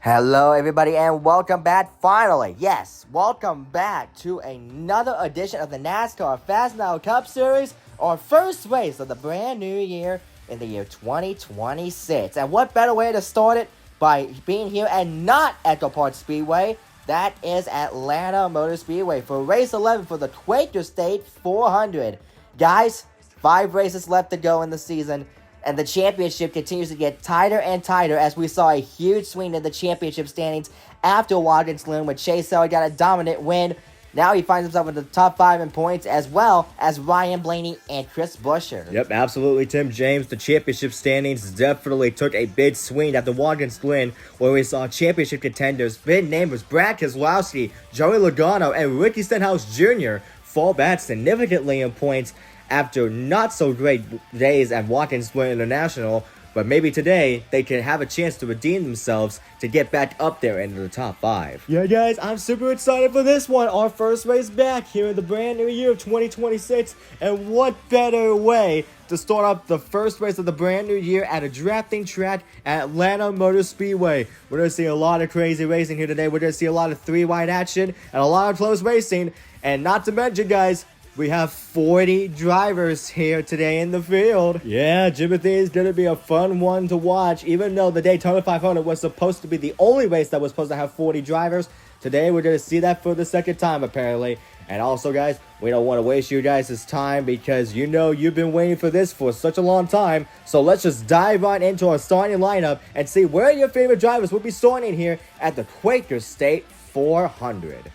Hello, everybody, and welcome back. Finally, yes, welcome back to another edition of the NASCAR Fastenal Cup Series, our first race of the brand new year in the year 2026. And what better way to start it by being here and not EchoPark Speedway? That is Atlanta Motor Speedway for race 11 for the Quaker State 400. Guys, 5 races left to go in the season. And the championship continues to get tighter and tighter as we saw a huge swing in the championship standings after Watkins Glen when Chase Elliott got a dominant win. Now he finds himself in the top 5 in points as well as Ryan Blaney and Chris Buescher. Yep, absolutely, Tim James. The championship standings definitely took a big swing after Watkins Glen, where we saw championship contenders, big names Brad Keselowski, Joey Logano, and Ricky Stenhouse Jr. fall back significantly in points after not so great days at Watkins Glen International, but maybe today they can have a chance to redeem themselves to get back up there into the top 5. Yeah, guys, I'm super excited for this one. Our first race back here in the brand new year of 2026, and what better way to start up the first race of the brand new year at a drafting track at Atlanta Motor Speedway. We're going to see a lot of crazy racing here today. We're going to see a lot of 3-wide action and a lot of close racing, and not to mention, guys, we have 40 drivers here today in the field. Yeah, Jimothy is going to be a fun one to watch. Even though the Daytona 500 was supposed to be the only race that was supposed to have 40 drivers, today we're going to see that for the second time, apparently. And also, guys, we don't want to waste you guys' time because you know you've been waiting for this for such a long time. So let's just dive right into our starting lineup and see where your favorite drivers will be starting here at the Quaker State 400.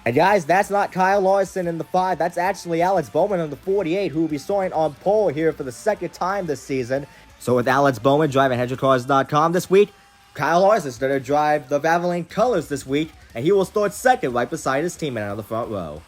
And guys, that's not Kyle Larson in the 5. That's actually Alex Bowman in the 48, who will be starting on pole here for the second time this season. So with Alex Bowman driving HedgerCars.com this week, Kyle Larson is going to drive the Valvoline Colors this week, and he will start second right beside his teammate out of the front row.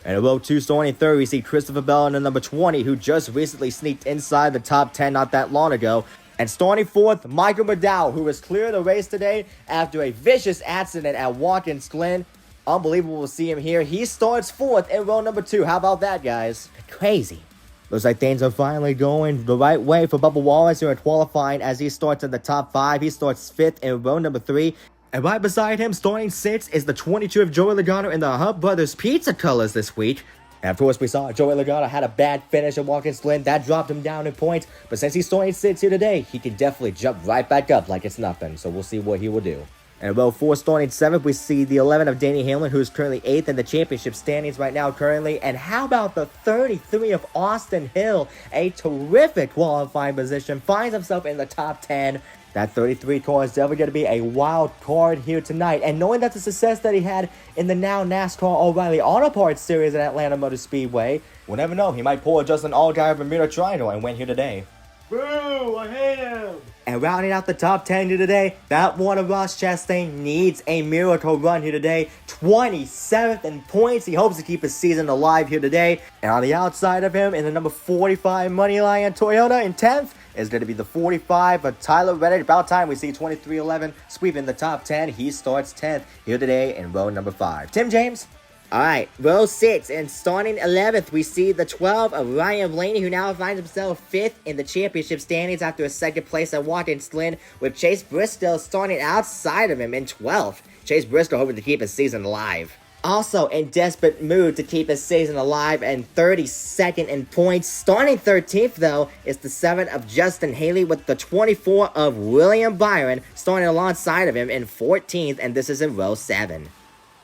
And in row 2, starting third, we see Christopher Bell in the number 20, who just recently sneaked inside the top 10 not that long ago. And starting fourth, Michael McDowell, who was clear of the race today after a vicious accident at Watkins Glen. Unbelievable to see him here. He starts fourth in row number 2. How about that, guys? Crazy. Looks like things are finally going the right way for Bubba Wallace here in qualifying as he starts in the top 5. He starts 5th in row number 3. And right beside him, starting 6th, is the 22 of Joey Logano in the Hunt Brothers Pizza colors this week. And of course, we saw Joey Logano had a bad finish at Watkins Glen. That dropped him down in points. But since he's starting 6th here today, he can definitely jump right back up like it's nothing. So we'll see what he will do. And in row 4, starting 7th, we see the 11 of Danny Hamlin, who is currently 8th in the championship standings right now currently. And how about the 33 of Austin Hill? A terrific qualifying position. Finds himself in the top 10. That 33 car is definitely going to be a wild card here tonight. And knowing that the success that he had in the now NASCAR O'Reilly Auto Parts Series at Atlanta Motor Speedway, we'll never know. He might pull a Justin Allgaier Bermuda Triangle and win here today. Boo! I hate him! And rounding out the top 10 here today, that one of Ross Chastain needs a miracle run here today. 27th in points. He hopes to keep his season alive here today. And on the outside of him, in the number 45 Moneyline Toyota in 10th, is going to be the 45 of Tyler Reddick. About time we see 2311 sweeping the top 10. He starts 10th here today in row number 5. Tim James? Alright, row 6, and starting 11th, we see the 12 of Ryan Blaney, who now finds himself 5th in the championship standings after a second place at Watkins Glen, with Chase Briscoe starting outside of him in 12th. Chase Briscoe hoping to keep his season alive. Also in desperate mood to keep his season alive and 32nd in points. Starting 13th, though, is the 7 of Justin Haley with the 24 of William Byron starting alongside of him in 14th, and this is in row 7.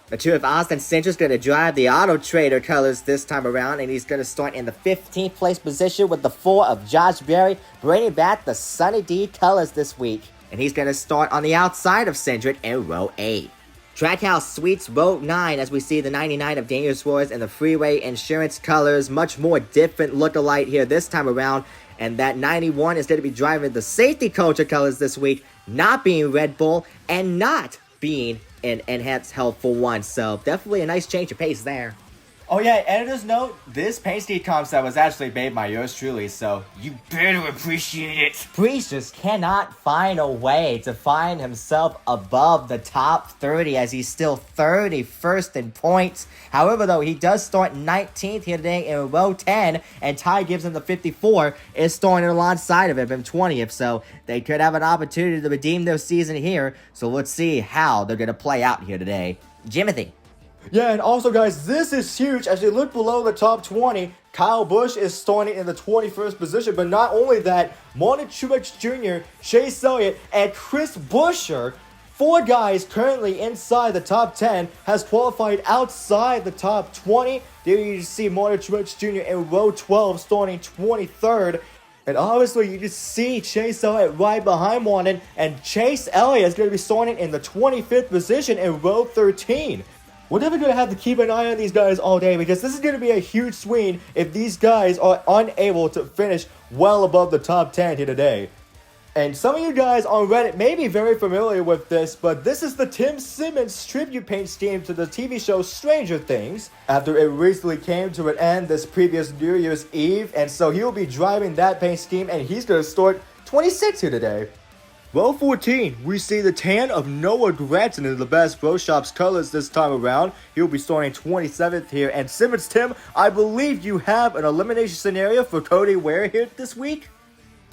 The 2 of Austin Cindric's going to drive the Auto Trader colors this time around, and he's going to start in the 15th place position with the 4 of Josh Berry, bringing back the Sunny D colors this week. And he's going to start on the outside of Cindric in row 8. Trackhouse Suites row 9 as we see the 99 of Daniel Suarez and the Freeway Insurance colors. Much more different look-alike here this time around. And that 91 is going to be driving the Safety Culture colors this week, not being Red Bull and not being in Enhanced Health for once. So definitely a nice change of pace there. Oh yeah, editor's note, this paint scheme concept was actually made by yours truly, so you better appreciate it. Priest just cannot find a way to find himself above the top 30 as he's still 31st in points. However, though, he does start 19th here today in row 10, and Ty Gibson, the 54, is starting alongside of him in 20th, so they could have an opportunity to redeem their season here, so let's see how they're going to play out here today. Jimothy. Yeah, and also, guys, this is huge. As you look below the top 20, Kyle Busch is starting in the 21st position. But not only that, Martin Truex Jr., Chase Elliott, and Chris Buescher, 4 guys currently inside the top 10, has qualified outside the top 20. There you see Martin Truex Jr. in row 12 starting 23rd. And obviously, you just see Chase Elliott right behind Martin. And Chase Elliott is going to be starting in the 25th position in row 13. We're definitely going to have to keep an eye on these guys all day because this is going to be a huge swing if these guys are unable to finish well above the top 10 here today. And some of you guys on Reddit may be very familiar with this, but this is the Tim Simmons tribute paint scheme to the TV show Stranger Things. After it recently came to an end this previous New Year's Eve, and so he will be driving that paint scheme, and he's going to start 26 here today. Row 14, we see the tan of Noah Gratton in the best Pro Shops colors this time around. He'll be starting 27th here. And Simmons, Tim, I believe you have an elimination scenario for Cody Ware here this week?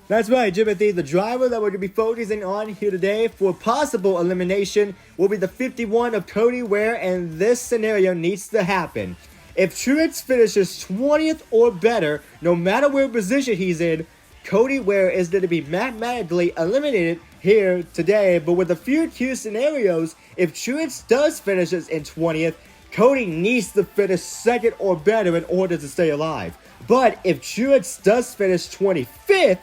That's right, Jimothy. The driver that we're going to be focusing on here today for possible elimination will be the 51 of Cody Ware, and this scenario needs to happen. If Truex finishes 20th or better, no matter where position he's in, Cody Ware is going to be mathematically eliminated here today, but with a few key scenarios, if Truex does finish in 20th, Cody needs to finish 2nd or better in order to stay alive. But if Truex does finish 25th,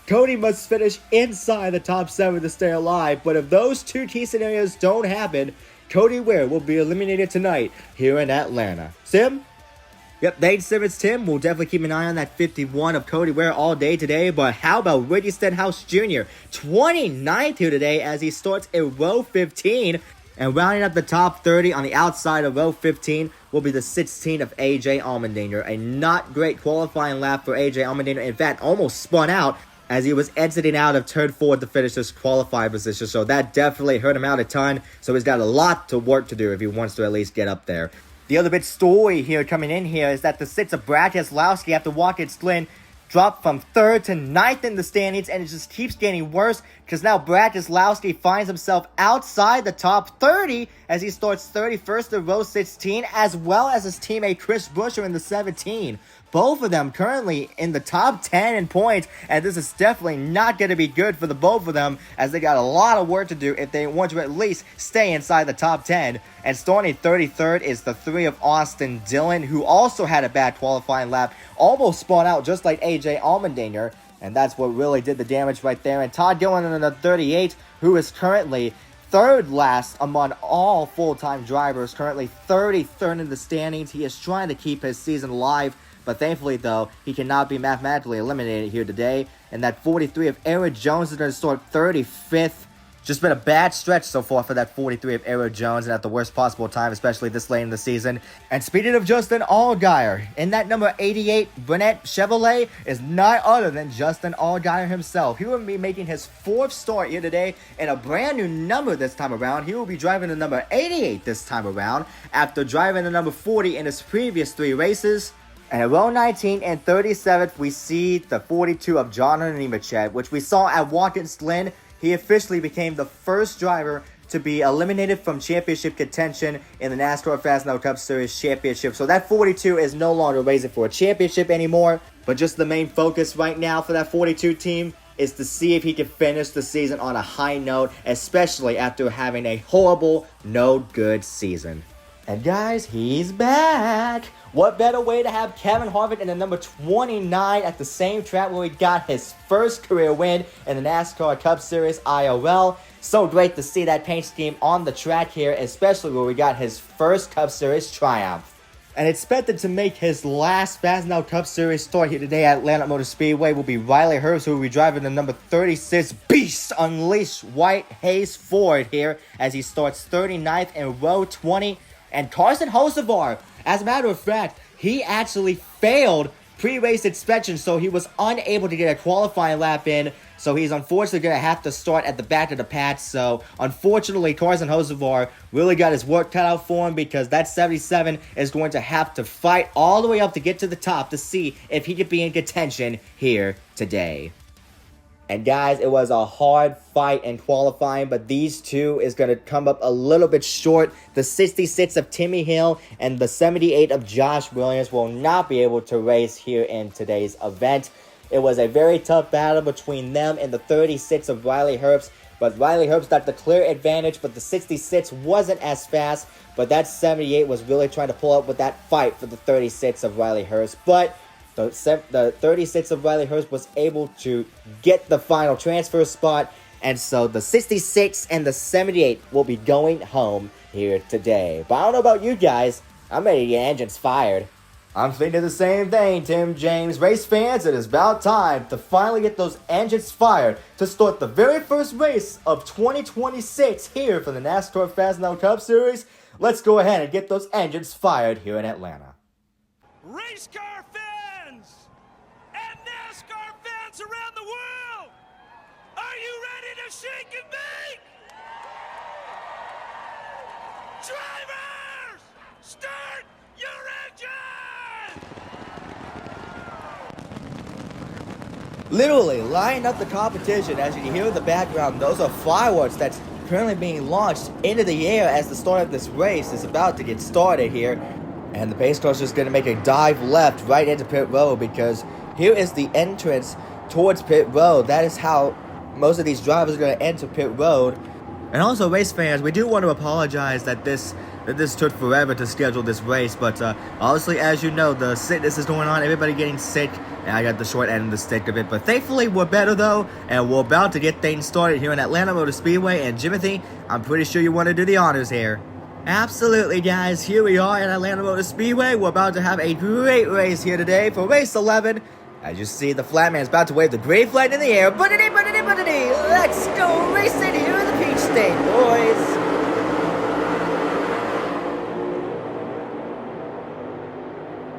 Cody must finish inside the top 7 to stay alive. But if those 2 key scenarios don't happen, Cody Ware will be eliminated tonight here in Atlanta. Sim? Yep, thanks, Simmons, Tim. We'll definitely keep an eye on that 51 of Cody Ware all day today. But how about Ricky Stenhouse Jr., 29th here today as he starts in row 15. And rounding up the top 30 on the outside of row 15 will be the 16 of AJ Allmendinger. A not great qualifying lap for AJ Allmendinger. In fact, almost spun out as he was exiting out of turn 4 to finish this qualifying position. So that definitely hurt him out a ton. So he's got a lot to work to do if he wants to at least get up there. The other big story here coming in here is that the 6 of Brad Keselowski after Watkins Glen dropped from 3rd to 9th in the standings, and it just keeps getting worse because now Brad Keselowski finds himself outside the top 30 as he starts 31st in row 16, as well as his teammate Chris Buescher in the 17. Both of them currently in the top 10 in points, and this is definitely not going to be good for the both of them as they got a lot of work to do if they want to at least stay inside the top 10. And starting 33rd is the 3 of Austin Dillon, who also had a bad qualifying lap, almost spun out just like AJ Allmendinger, and that's what really did the damage right there. And Todd Dillon in the 38, who is currently 3rd last among all full-time drivers, currently 33rd in the standings. He is trying to keep his season alive, but thankfully, though, he cannot be mathematically eliminated here today. And that 43 of Eric Jones is going to start 35th. Just been a bad stretch so far for that 43 of Eric Jones, and at the worst possible time, especially this late in the season. And speaking of Justin Allgaier, in that number 88 Burnett Chevrolet is none other than Justin Allgaier himself. He will be making his 4th start here today in a brand new number this time around. He will be driving the number 88 this time around after driving the number 40 in his previous 3 races. And at row 19 and 37th, we see the 42 of John Nemechek, which we saw at Watkins Glen. He officially became the first driver to be eliminated from championship contention in the NASCAR Fastenal Cup Series championship. So that 42 is no longer racing for a championship anymore, but just the main focus right now for that 42 team is to see if he can finish the season on a high note, especially after having a horrible, no good season. And guys, he's back! What better way to have Kevin Harvick in the number 29 at the same track where he got his first career win in the NASCAR Cup Series IRL. So great to see that paint scheme on the track here, especially where we got his first Cup Series triumph. And expected to make his last Fastenal Cup Series start here today at Atlanta Motor Speedway will be Riley Herbst, who will be driving the number 36 Beast Unleashed White Hayes Ford here as he starts 39th in row 20. And Carson Hocevar, as a matter of fact, he actually failed pre-race inspection, so he was unable to get a qualifying lap in. So he's unfortunately going to have to start at the back of the pack. So unfortunately, Carson Hocevar really got his work cut out for him, because that 77 is going to have to fight all the way up to get to the top to see if he could be in contention here today. And guys, it was a hard fight in qualifying, but these two is going to come up a little bit short. The 66 of Timmy Hill and the 78 of Josh Williams will not be able to race here in today's event. It was a very tough battle between them and the 36 of Riley Herbst, but Riley Herbst got the clear advantage, but the 66 wasn't as fast, but that 78 was really trying to pull up with that fight for the 36 of Riley Herbst, but the 36 of Riley Herbst was able to get the final transfer spot, and so the 66 and the 78 will be going home here today. But I don't know about you guys, I'm ready to get engines fired. I'm thinking the same thing, Tim James. Race fans, it is about time to finally get those engines fired to start the very first race of 2026 here for the NASCAR Fastenal Cup Series. Let's go ahead and get those engines fired here in Atlanta. Race car fans and NASCAR fans around the world, are you ready to shake and bake? Drivers, start your engine! Literally lining up the competition. As you can hear in the background, those are fireworks that's currently being launched into the air as the start of this race is about to get started here. And the pace car is just going to make a dive left right into pit road, because here is the entrance towards pit road. That is how most of these drivers are going to enter pit road. And also, race fans, we do want to apologize that this took forever to schedule this race, but obviously, as you know, the sickness is going on, everybody getting sick, and I got the short end of the stick of it. But thankfully, we're better though, and we're about to get things started here in Atlanta Motor Speedway. And Jimothy, I'm pretty sure you want to do the honors here. Absolutely, guys. Here we are at Atlanta Motor Speedway. We're about to have a great race here today for race 11. As you see, the flatman's about to wave the green flag in the air. Buddity, buddity, buddity. Let's go racing here in the Peach State, boys.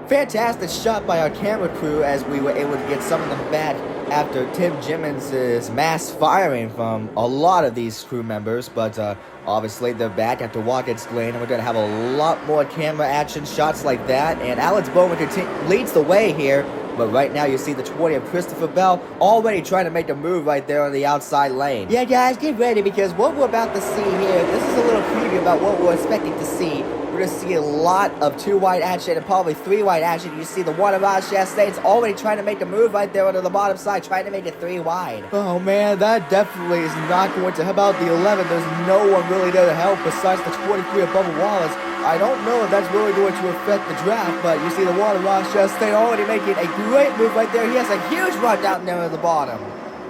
Fantastic shot by our camera crew as we were able to get some of them back after Tim Jimmons' mass firing from a lot of these crew members. But obviously they're back after Watkins Glen, and we're going to have a lot more camera action shots like that. And Alex Bowman leads the way here. But right now you see the 20 of Christopher Bell already trying to make a move right there on the outside lane. Yeah, guys, get ready, because what we're about to see here, this is a little preview about what we're expecting to see. We're going to see a lot of 2-wide action and probably 3-wide action. You see the one of Raj Chastain's already trying to make a move right there onto the bottom side, trying to make it 3-wide. Oh man, that definitely is not going to help out the 11. There's no one really there to help besides the 23 of Bubba Wallace. I don't know if that's really going to affect the draft, but you see the one of Raj Chastain already making a great move right there. He has a huge run down there at the bottom.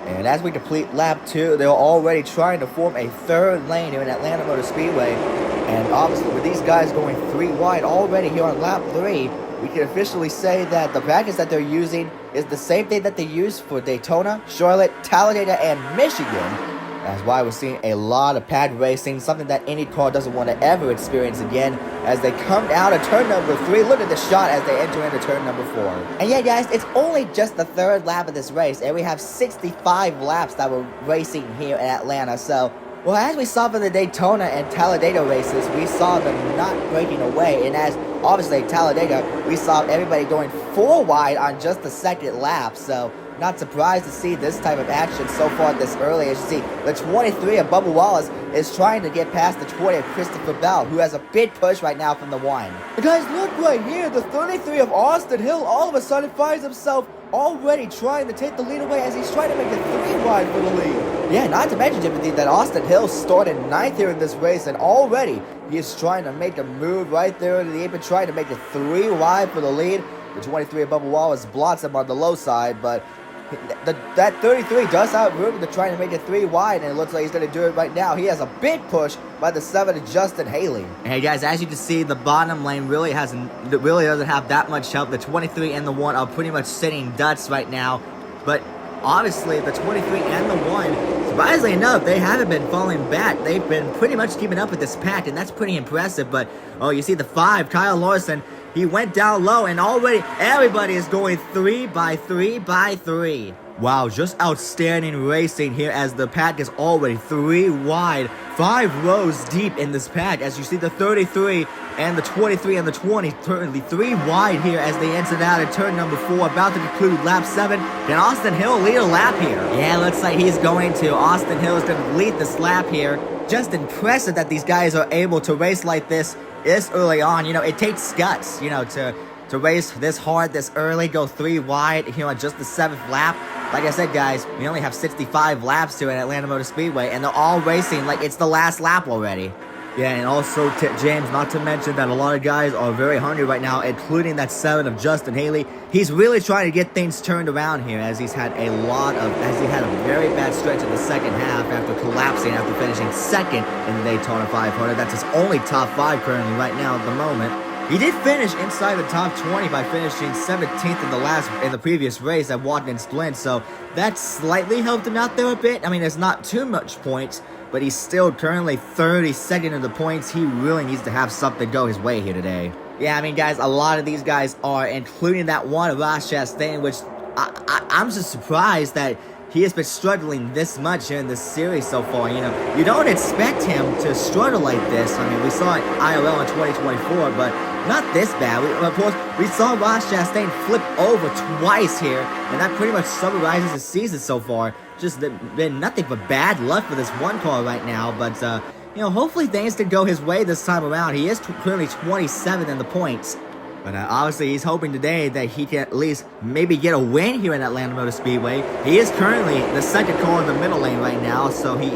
And as we complete lap 2, they're already trying to form a third lane here in Atlanta Motor Speedway. And obviously with these guys going 3-wide already here on lap 3, we can officially say that the package that they're using is the same thing that they used for Daytona, Charlotte, Talladega, and Michigan. That's why we're seeing a lot of pad racing, something that any car doesn't want to ever experience again. As they come out of turn number 3, look at the shot as they enter into turn number 4. And yeah, guys, it's only just the third lap of this race, and we have 65 laps that we're racing here in Atlanta. So, well, as we saw for the Daytona and Talladega races, we saw them not breaking away. And as, obviously, Talladega, we saw everybody going 4-wide on just the second lap. So, not surprised to see this type of action so far this early. As you see, the 23 of Bubba Wallace is trying to get past the 20 of Christopher Bell, who has a big push right now from the 1. But guys, look right here. The 33 of Austin Hill all of a sudden finds himself already trying to take the lead away as he's trying to make it 3-wide for the lead. Yeah, not to mention, Timothy, that Austin Hill started 9th here in this race, and already he is trying to make a move right there into the apron, trying to make it 3-wide for the lead. The 23 of Bubba Wallace blots him on the low side, but that 33 does have room to try to make it 3-wide, and it looks like he's going to do it right now. He has a big push by the 7 of Justin Haley. Hey guys, as you can see, the bottom lane really doesn't have that much help. The 23 and the 1 are pretty much sitting ducks right now, but obviously the 23 and the 1, surprisingly enough, they haven't been falling back. They've been pretty much keeping up with this pack, and that's pretty impressive. But oh, you see the 5, Kyle Larson, He went down low, and already everybody is going 3 by 3 by 3. Wow, just outstanding racing here as the pack is already 3 wide, 5 rows deep in this pack. As you see the 33 and the 23 and the 20 currently 3 wide here as they entered out at turn number 4, about to conclude lap 7. Can Austin Hill lead a lap here? Yeah, looks like he's going to. Austin Hill is going to lead this lap here. Just impressive that these guys are able to race like this early on. You know, it takes guts, you know, to race this hard, this early, go 3 wide here on just the 7th lap. Like I said, guys, we only have 65 laps to at Atlanta Motor Speedway, and they're all racing like it's the last lap already. Yeah, and also, James, not to mention that a lot of guys are very hungry right now, including that 7 of Justin Haley. He's really trying to get things turned around here as he's had a very bad stretch in the second half after collapsing after finishing 2nd in the Daytona 500. That's his only top 5 currently right now at the moment. He did finish inside the top 20 by finishing 17th in the previous race at Watkins Glen, so that slightly helped him out there a bit. I mean, it's not too much points, but he's still currently 32nd in the points. He really needs to have something go his way here today. Yeah, I mean, guys, a lot of these guys are, including that one Ross Chastain, which I'm just surprised that he has been struggling this much in this series so far. You know, you don't expect him to struggle like this. I mean, we saw it IRL in 2024, but not this bad. Of course, we saw Ross Chastain flip over twice here, and that pretty much summarizes his season so far. Just been nothing but bad luck for this one car right now, but, you know, hopefully things can go his way this time around. He is currently 27th in the points. But obviously, he's hoping today that he can at least maybe get a win here in Atlanta Motor Speedway. He is currently the 2nd car in the middle lane right now, so he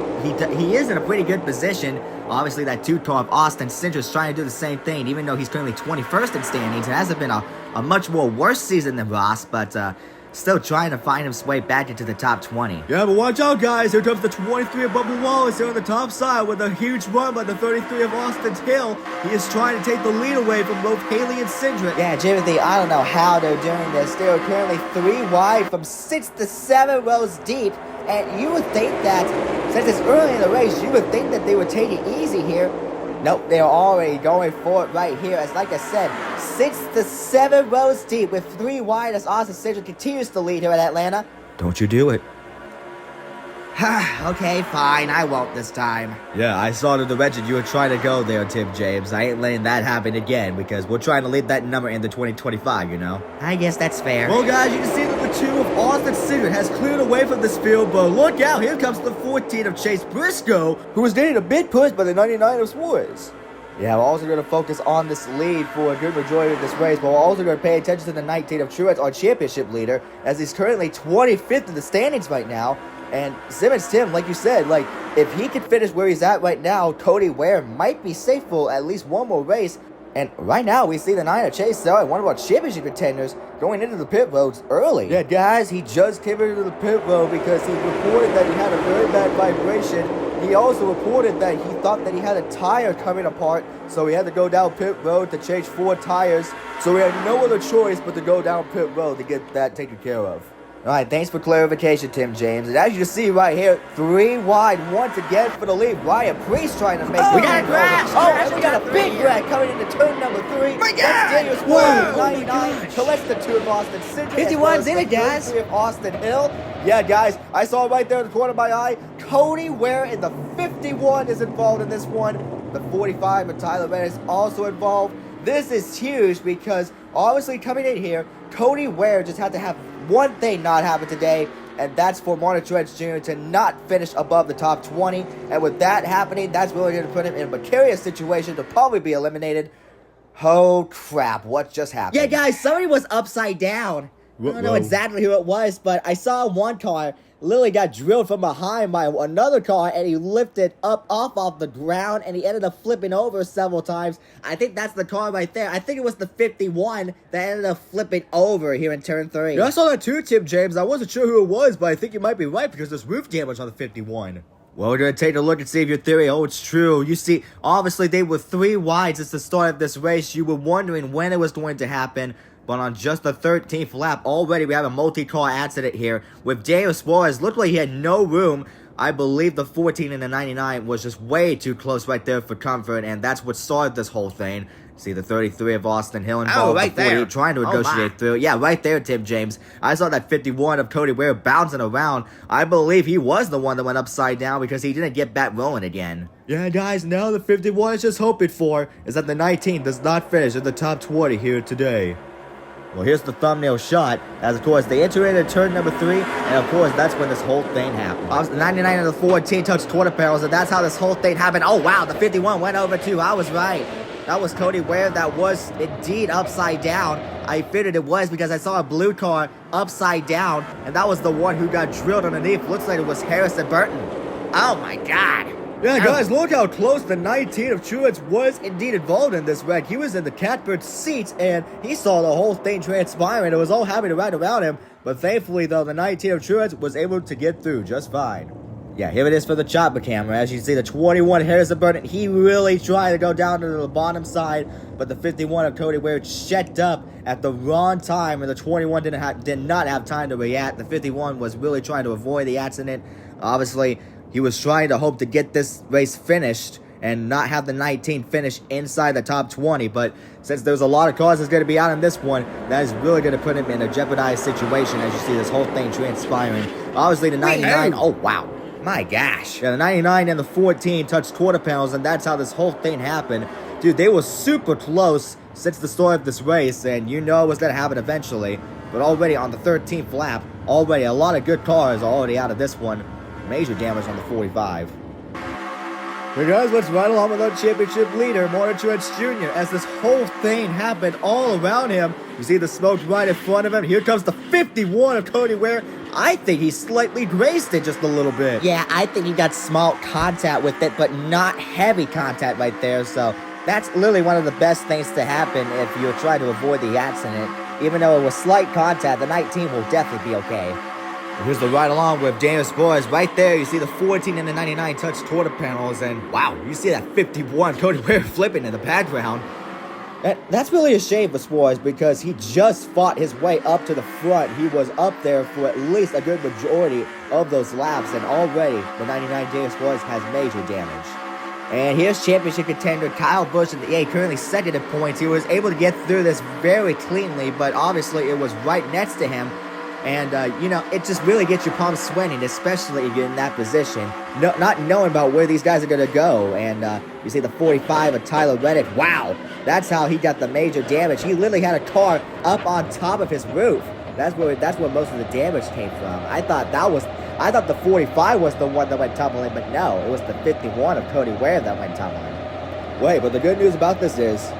is in a pretty good position. Obviously, that 2 car of Austin Cindric is trying to do the same thing, even though he's currently 21st in standings. It hasn't been a much more worse season than Ross, but still trying to find his way back into the top 20. Yeah, but watch out, guys. Here comes the 23 of Bubba Wallace here on the top side with a huge run by the 33 of Austin Hill. He is trying to take the lead away from both Haley and Cindric. Yeah, Timothy, I don't know how they're doing this. They're currently 3 wide from 6 to 7 rows deep. And you would think that, since it's early in the race, you would think that they would take it easy here. Nope, they're already going for it right here. As like I said, 6 to 7 rows deep with 3 wide as Austin Cindric continues to lead here at Atlanta. Don't you do it. Okay, fine, I won't this time. Yeah, I saw the direction you were trying to go there, Tim James. I ain't letting that happen again because we're trying to lead that number in the 2025, you know? I guess that's fair. Well, guys, you can see that the 2 of Austin Cindric has cleared away from this field, but look out, here comes the 14 of Chase Briscoe, who was getting a bit pushed by the 99 of Swartz. Yeah, we're also going to focus on this lead for a good majority of this race, but we're also going to pay attention to the 19 of Truex, our championship leader, as he's currently 25th in the standings right now. And Simmons, Tim, like you said, like, if he could finish where he's at right now, Cody Ware might be safe for at least one more race. And right now, we see the 9 of Chase Elliott, one of our championship contenders, going into the pit roads early. Yeah, guys, he just came into the pit road because he reported that he had a very bad vibration. He also reported that he thought that he had a tire coming apart, so he had to go down pit road to change 4 tires. So we had no other choice but to go down pit road to get that taken care of. All right, thanks for clarification, Tim James. And as you can see right here, 3 wide once again for the lead. Ryan Priest trying to make we got a crash! And we got a big wreck coming into turn number 3. My God! That's Daniel's Whoa! 99. Collects the 2 of Austin Cindric. 51's in it, guys. 3 of Austin Hill. Yeah, guys, I saw right there in the corner of my eye, Cody Ware in the 51 is involved in this one. The 45 of Tyler Reddick is also involved. This is huge because obviously coming in here, Cody Ware just had to have one thing not happen today, and that's for Martin Truex Jr. to not finish above the top 20. And with that happening, that's really going to put him in a precarious situation to probably be eliminated. Oh crap, what just happened? Yeah, guys, somebody was upside down. I don't know exactly who it was, but I saw one car literally got drilled from behind by another car, and he lifted up off the ground, and he ended up flipping over several times. I think that's the car right there. I think it was the 51 that ended up flipping over here in turn 3. Yeah, I saw that too, Tim James. I wasn't sure who it was, but I think you might be right because there's roof damage on the 51. Well, we're going to take a look and see if your theory holds true. You see, obviously they were 3 wide since the start of this race. You were wondering when it was going to happen. But on just the 13th lap, already we have a multi-car accident here. With Daniel Suarez, looked like he had no room. I believe the 14 and the 99 was just way too close right there for comfort, and that's what started this whole thing. See the 33 of Austin Hill Oh, involved, right the 48 there. trying to Oh, negotiate my. through. Yeah, right there, Tim James. I saw that 51 of Cody Ware bouncing around. I believe he was the one that went upside down because he didn't get back rolling again. Yeah, guys, now the 51 is just hoping for is that the 19 does not finish in the top 20 here today. Well, here's the thumbnail shot, as of course they enter into turn number 3, and of course that's when this whole thing happened. 99 of the 14 touched quarter panels, and that's how this whole thing happened. Oh wow, the 51 went over too. I was right. That was Cody Ware. That was indeed upside down. I figured it was because I saw a blue car upside down, and that was the one who got drilled underneath. Looks like it was Harrison Burton. Oh my God. Yeah, guys, look how close the 19 of Truex was indeed involved in this wreck. He was in the catbird seat, and he saw the whole thing transpiring. It was all happening right around him, but thankfully, though, the 19 of Truex was able to get through just fine. Yeah, here it is for the chopper camera. As you see, the 21 Harrison Burton, he really tried to go down to the bottom side, but the 51 of Cody Ware checked up at the wrong time, and the 21 did not have time to react. The 51 was really trying to avoid the accident. Obviously, he was trying to hope to get this race finished and not have the 19 finish inside the top 20, but since there's a lot of cars that's going to be out in this one, that is really going to put him in a jeopardized situation as you see this whole thing transpiring. Obviously, the 99, oh wow. My gosh. Yeah, the 99 and the 14 touched quarter panels, and that's how this whole thing happened. Dude, they were super close since the start of this race, and you know it was going to happen eventually. But already on the 13th lap, already a lot of good cars are already out of this one. Major damage on the 45. Hey guys, let's ride along with our championship leader, Martin Truex Jr. As this whole thing happened all around him, you see the smoke right in front of him. Here comes the 51 of Cody Ware. I think he slightly grazed it just a little bit. Yeah, I think he got small contact with it, but not heavy contact right there. So that's literally one of the best things to happen if you're trying to avoid the accident. Even though it was slight contact, the 19 will definitely be okay. Here's the ride along with Daniel Spoilers. Right there, you see the 14 and the 99 touch quarter panels, and wow, you see that 51 Cody Ware flipping in the background. That's really a shame for Spoilers because he just fought his way up to the front. He was up there for at least a good majority of those laps, and already the 99 Daniel Spoilers has major damage. And here's championship contender Kyle Busch in the 8, currently second in points. He was able to get through this very cleanly, but obviously it was right next to him. And, you know, it just really gets your palms sweating, especially if you're in that position, not knowing about where these guys are going to go. And you see the 45 of Tyler Reddick. Wow, that's how he got the major damage. He literally had a car up on top of his roof. That's where most of the damage came from. I thought the 45 was the one that went tumbling, but no, it was the 51 of Cody Ware that went tumbling. Wait, but the good news about this is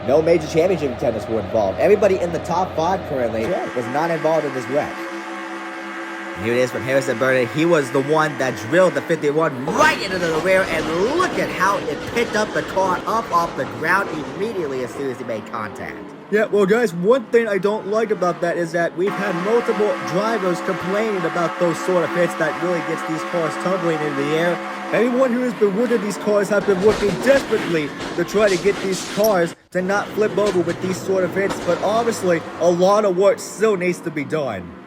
no major championship contenders were involved. Everybody in the top 5 currently was not involved in this wreck. Here it is from Harrison Burton. He was the one that drilled the 51 right into the rear, and look at how it picked up the car up off the ground immediately as soon as he made contact. Yeah, well guys, one thing I don't like about that is that we've had multiple drivers complaining about those sort of hits that really gets these cars tumbling into the air. Anyone who has been working these cars have been working desperately to try to get these cars to not flip over with these sort of hits, but obviously a lot of work still needs to be done.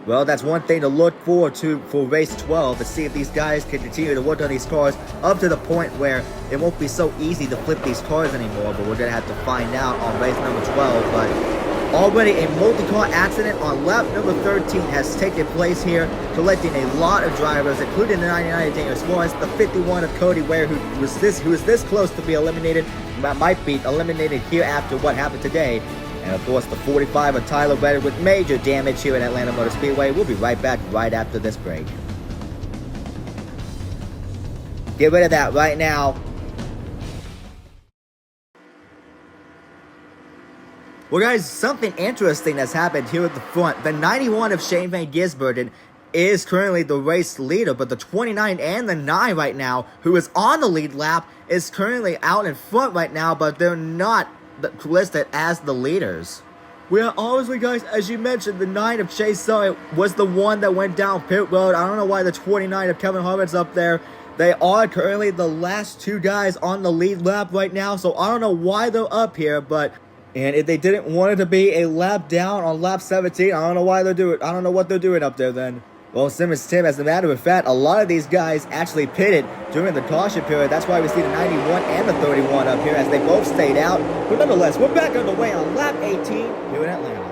Well, that's one thing to look forward to for race 12, to see if these guys can continue to work on these cars up to the point where it won't be so easy to flip these cars anymore, but we're going to have to find out on race number 12. But already a multi-car accident on lap number 13 has taken place here, collecting a lot of drivers, including the 99 of Daniel Suarez, the 51 of Cody Ware, who is this close to be eliminated, might be eliminated here after what happened today. And of course, the 45 of Tyler Reddick with major damage here at Atlanta Motor Speedway. We'll be right back right after this break. Get rid of that right now. Well, guys, something interesting that's happened here at the front. The 91 of Shane Van Gisbergen is currently the race leader, but the 29 and the 9 right now, who is on the lead lap, is currently out in front right now, but they're not listed as the leaders. Well, honestly, guys, as you mentioned, the 9 of Chase Elliott was the one that went down pit road. I don't know why the 29 of Kevin Harvick's up there. They are currently the last 2 guys on the lead lap right now, so I don't know why they're up here, but and if they didn't want it to be a lap down on lap 17, I don't know why they're doing. I don't know what they're doing up there then. Well, Simmons Tim, as a matter of fact, a lot of these guys actually pitted during the caution period. That's why we see the 91 and the 31 up here as they both stayed out. But nonetheless, we're back underway on lap 18 here in Atlanta.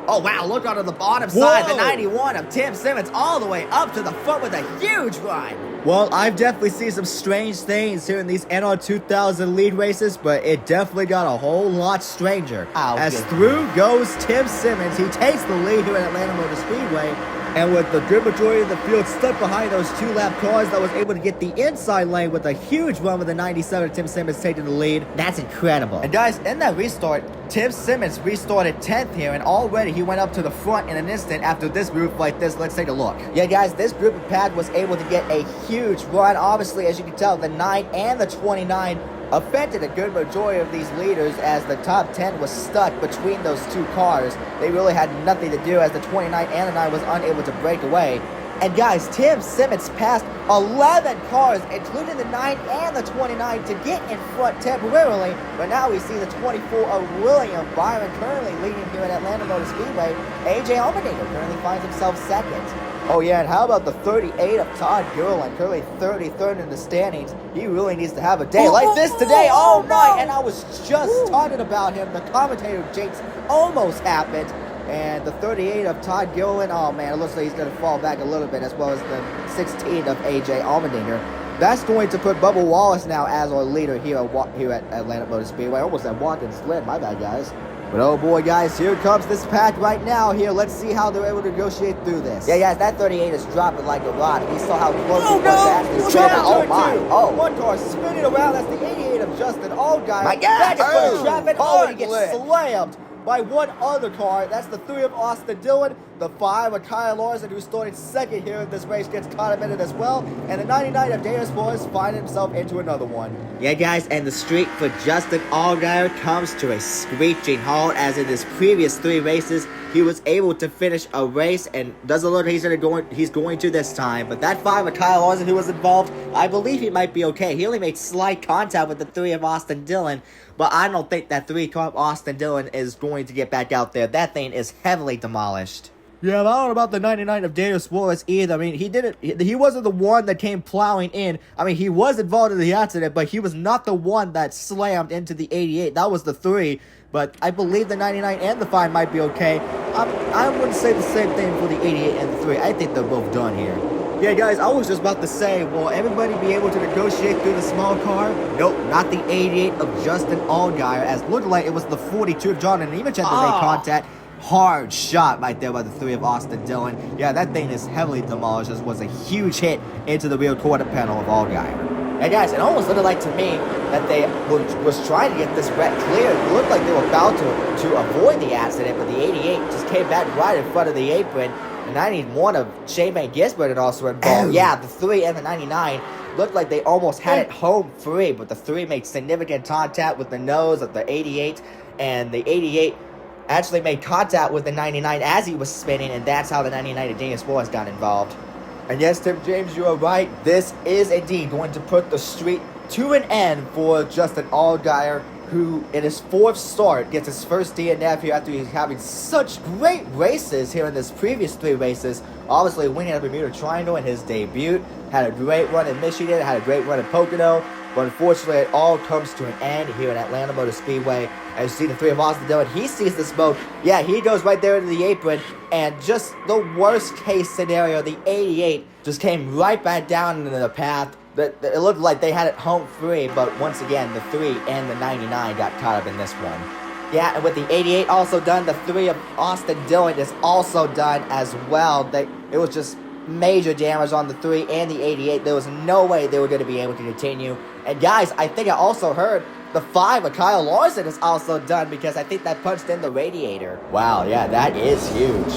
Oh, wow, look onto the bottom side. The 91 of Tim Simmons all the way up to the front with a huge run. Well, I've definitely seen some strange things here in these NR 2000 lead races, but it definitely got a whole lot stranger. As through goes Tim Simmons. He takes the lead here at Atlanta Motor Speedway. And with the good majority of the field stuck behind those two-lap cars that was able to get the inside lane with a huge run with the 97 of Tim Simmons taking the lead. That's incredible. And guys, in that restart, Tim Simmons restarted 10th here, and already he went up to the front in an instant after this group like this. Let's take a look. Yeah, guys, this group of pad was able to get a huge run. Obviously, as you can tell, the 9 and the 29 affected a good majority of these leaders as the top 10 was stuck between those two cars. They really had nothing to do as the 29 and the 9 was unable to break away. And guys, Tim Simmons passed 11 cars, including the 9 and the 29, to get in front temporarily. But now we see the 24 of William Byron currently leading here at Atlanta Motor Speedway. AJ Allmendinger currently finds himself second. Oh yeah, and how about the 38 of Todd Gurlin, currently 33rd in the standings? He really needs to have a day like this today. Oh my, and I was just talking about him. The commentator jinx almost happened. And the 38 of Todd Gurlin, oh man, it looks like he's going to fall back a little bit, as well as the 16 of AJ Allmendinger. That's going to put Bubba Wallace now as our leader here at Atlanta Motor Speedway. Almost at Watkins Glen, my bad, guys. But oh boy, guys, here comes this pack right now here. Let's see how they're able to negotiate through this. Yeah, guys, that 38 is dropping like a rock. We saw how close it was to actually dropping. Oh my. Oh, one car spinning around. That's the 88 of Justin Allgaier. My God. That is for traffic. Oh, he gets slammed by one other car. That's the 3 of Austin Dillon. The 5 of Kyle Larson, who started second here in this race, gets caught up in it as well. And the 99 of Dana Spoilers finds himself into another one. Yeah, guys, and the streak for Justin Allgaier comes to a screeching halt, as in his previous 3 races, he was able to finish a race, and doesn't look like he's going to this time. But that 5 of Kyle Larson, who was involved, I believe he might be okay. He only made slight contact with the 3 of Austin Dillon, but I don't think that 3 car of Austin Dillon is going to get back out there. That thing is heavily demolished. Yeah, I don't know about the 99 of Daniel Suarez either. I mean, he wasn't the one that came plowing in. I mean, he was involved in the accident, but he was not the one that slammed into the 88. That was the 3. But I believe the 99 and the 5 might be okay. I wouldn't say the same thing for the 88 and the 3. I think they're both done here. Yeah, guys, I was just about to say, will everybody be able to negotiate through the small car? Nope, not the 88 of Justin Allgaier, as looked like it was the 42 of John and Nemechek that made contact. Hard shot right there by the 3 of Austin Dillon. Yeah, that thing is heavily demolished. This was a huge hit into the rear quarter panel of Allgaier. And guys, it almost looked like to me that they was trying to get this wreck cleared. It looked like they were about to avoid the accident, but the 88 just came back right in front of the apron. The 91 of Shane Van Gisbert had also involved. Yeah, the 3 and the 99 looked like they almost had it home free, but the 3 made significant contact with the nose of the 88, and the 88 actually made contact with the 99 as he was spinning, and that's how the 99 of Daniel Suarez got involved. And yes, Tim James, you are right. This is indeed going to put the streak to an end for Justin Allgaier, who in his 4th start gets his first DNF here after he's having such great races here in his previous 3 races. Obviously winning at Bermuda Triangle in his debut, had a great run in Michigan, had a great run in Pocono, but unfortunately it all comes to an end here in Atlanta Motor Speedway. As you see the 3 of Austin Dillon, he sees the smoke. Yeah, he goes right there into the apron, and just the worst case scenario, the 88 just came right back down into the path. It looked like they had it home free, but once again, the 3 and the 99 got caught up in this one. Yeah, and with the 88 also done, the 3 of Austin Dillon is also done as well. It was just major damage on the 3 and the 88. There was no way they were going to be able to continue. And guys, I think I also heard the 5 of Kyle Larson is also done, because I think that punched in the radiator. Wow, yeah, that is huge.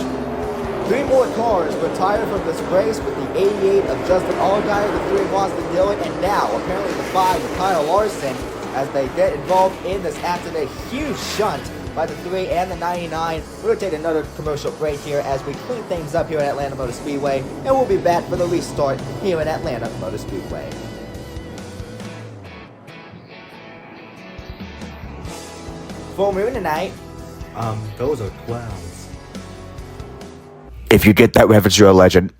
3 more cars retired from this race, with the 88 of Justin Allgaier, the 3 of Austin Dillon, and now apparently the 5 of Kyle Larson, as they get involved in this after the huge shunt by the 3 and the 99. We're going to take another commercial break here as we clean things up here at Atlanta Motor Speedway, and we'll be back for the restart here in Atlanta Motor Speedway. Full moon tonight. Those are clouds. If you get that reference, you're a legend.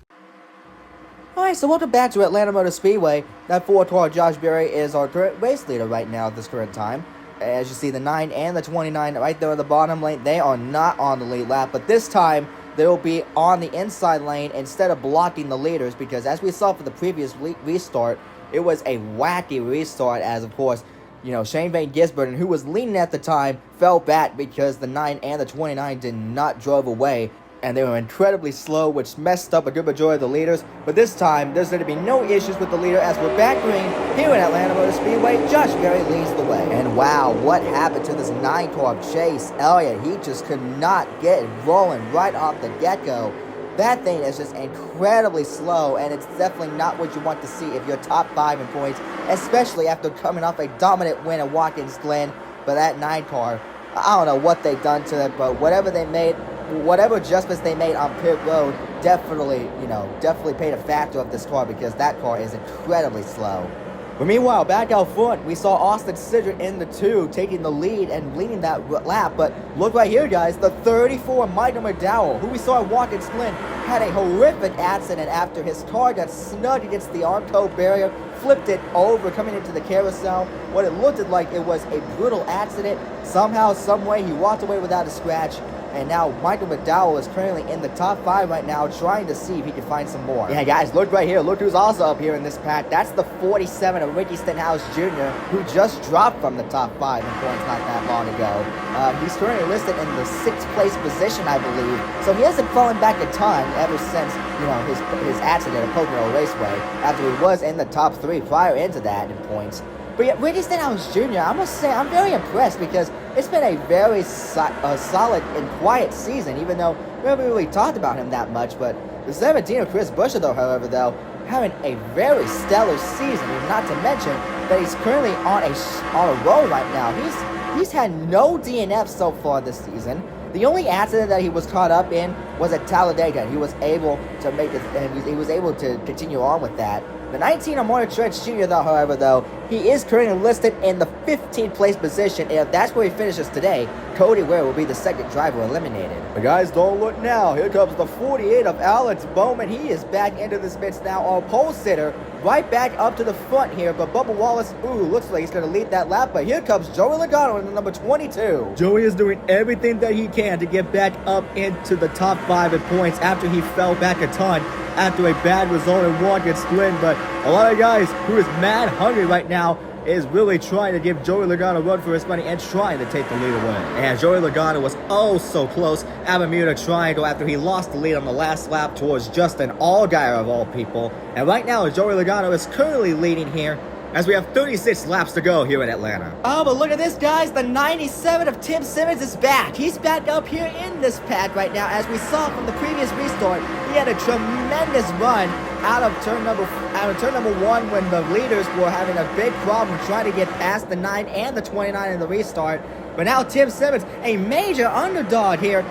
Alright, so welcome back to Atlanta Motor Speedway. That 4-car Josh Berry is our current race leader right now at this current time. As you see, the 9 and the 29 right there in the bottom lane, they are not on the lead lap, but this time they will be on the inside lane instead of blocking the leaders, because as we saw for the previous restart, it was a wacky restart as, of course, you know, Shane Van Gisbergen, who was leading at the time, fell back because the 9 and the 29 did not drive away, and they were incredibly slow, which messed up a good majority of the leaders. But this time, there's going to be no issues with the leader as we're back green here in Atlanta Motor Speedway. Josh Berry leads the way. And wow, what happened to this 9-car Chase Elliott? He just could not get it rolling right off the get-go. That thing is just incredibly slow, and it's definitely not what you want to see if you're top 5 in points, especially after coming off a dominant win at Watkins Glen. But that 9-car, I don't know what they've done to it, but whatever adjustments they made on pit road definitely paid a factor of this car, because that car is incredibly slow. But meanwhile, back out front, we saw Austin Cindric in the 2 taking the lead and leading that lap. But look right here, guys, the 34 Michael McDowell, who we saw at Watkins Glen, had a horrific accident after his car got snugged against the Armco barrier, flipped it over coming into the carousel. What it looked like it was a brutal accident. Somehow, someway, he walked away without a scratch. And now Michael McDowell is currently in the top 5 right now, trying to see if he can find some more. Yeah, guys, look right here. Look who's also up here in this pack. That's the 47 of Ricky Stenhouse Jr., who just dropped from the top 5 in points not that long ago. He's currently listed in the 6th place position, I believe. So he hasn't fallen back a ton ever since, you know, his accident at Pocono Raceway, after he was in the top 3 prior into that in points. But yeah, Ricky Stenhouse Jr., I must say, I'm very impressed, because it's been a very solid and quiet season, even though we haven't really talked about him that much. But the 17 of Chris Buescher, however, having a very stellar season, and not to mention that he's currently on a roll right now. He's had no DNF so far this season. The only accident that he was caught up in was at Talladega, and he was able to make it, and he was able to continue on with that. The 19 of Martin Truex Jr., however, he is currently listed in the 15th place position, and if that's where he finishes today, Cody Ware will be the second driver eliminated. But guys, don't look now. Here comes the 48 of Alex Bowman. He is back into this mix now. Our pole sitter right back up to the front here, but Bubba Wallace, looks like he's going to lead that lap. But here comes Joey Logano in the number 22. Joey is doing everything that he can to get back up into the top 5 in points after he fell back a ton after a bad result in Watkins Glen. But a lot of guys who is mad hungry right now is really trying to give Joey Logano a run for his money and trying to take the lead away. And Joey Logano was oh so close at Bermuda Triangle after he lost the lead on the last lap towards Justin Allgaier of all people. And right now, Joey Logano is currently leading here as we have 36 laps to go here in Atlanta. Oh, but look at this, guys. The 97 of Tim Simmons is back. He's back up here in this pack right now. As we saw from the previous restart, he had a tremendous run out of turn number 1 when the leaders were having a big problem trying to get past the 9 and the 29 in the restart. But now Tim Simmons, a major underdog here,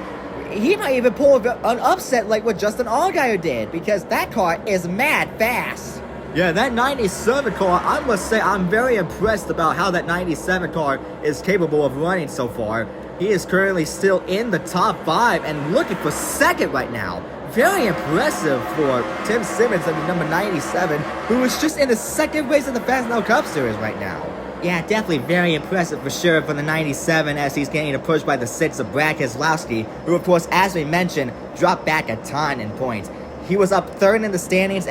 he might even pull an upset like what Justin Allgaier did, because that car is mad fast. Yeah, that 97 car, I must say I'm very impressed about how that 97 car is capable of running so far. He is currently still in the top 5 and looking for second right now. Very impressive for Tim Simmons in the number 97, who is just in the second race of the Fastenal Cup Series right now. Yeah, definitely very impressive for sure for the 97, as he's getting a push by the 6 of Brad Keselowski, who of course, as we mentioned, dropped back a ton in points. He was up 3rd in the standings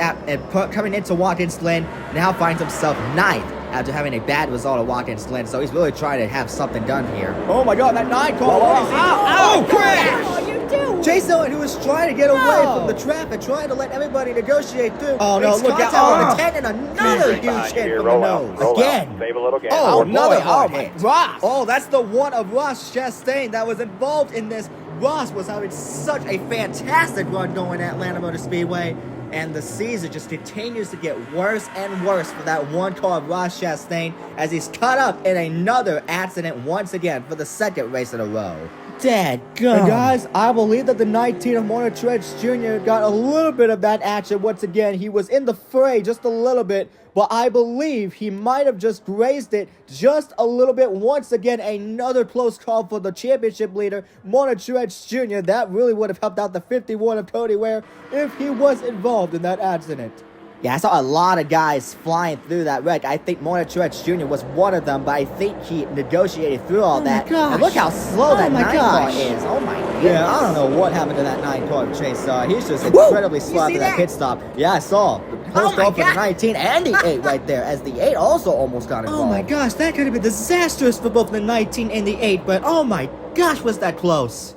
coming into Watkins Glen, now finds himself 9th after having a bad result at Watkins Glen, so he's really trying to have something done here. Oh my god, that 9 car! Oh, crash! What are you doing? Chase Elliott, who was trying to get away from the traffic, trying to let everybody negotiate through. Oh no, look at the 10 and another huge hit from the nose. Again. Save a little gas. Oh, another hard my hit. Ross. Oh, that's the one of Ross Chastain that was involved in this. Ross was having such a fantastic run going at Atlanta Motor Speedway, and the season just continues to get worse and worse for that one car of Ross Chastain, as he's caught up in another accident once again for the 2nd race in a row. Dadgum. And guys, I believe that the 19 of Martin Truex Jr. got a little bit of that action once again. He was in the fray just a little bit, but I believe he might have just grazed it just a little bit. Once again, another close call for the championship leader, Martin Truex Jr. That really would have helped out the 51 of Cody Ware if he was involved in that accident. Yeah, I saw a lot of guys flying through that wreck. I think Truex Jr. was one of them, but I think he negotiated through all that. Gosh. And look how slow that 9 car gosh. is. Oh my goodness. Yeah, I don't know what happened to that 9 car of Chase. He's just incredibly slow after that that? pit stop. Yeah, I saw. Oh my off for the God. 19 and the 8 right there, as the 8 also almost got involved. Oh my gosh, that could have been disastrous for both the 19 and the 8, but oh my gosh, was that close.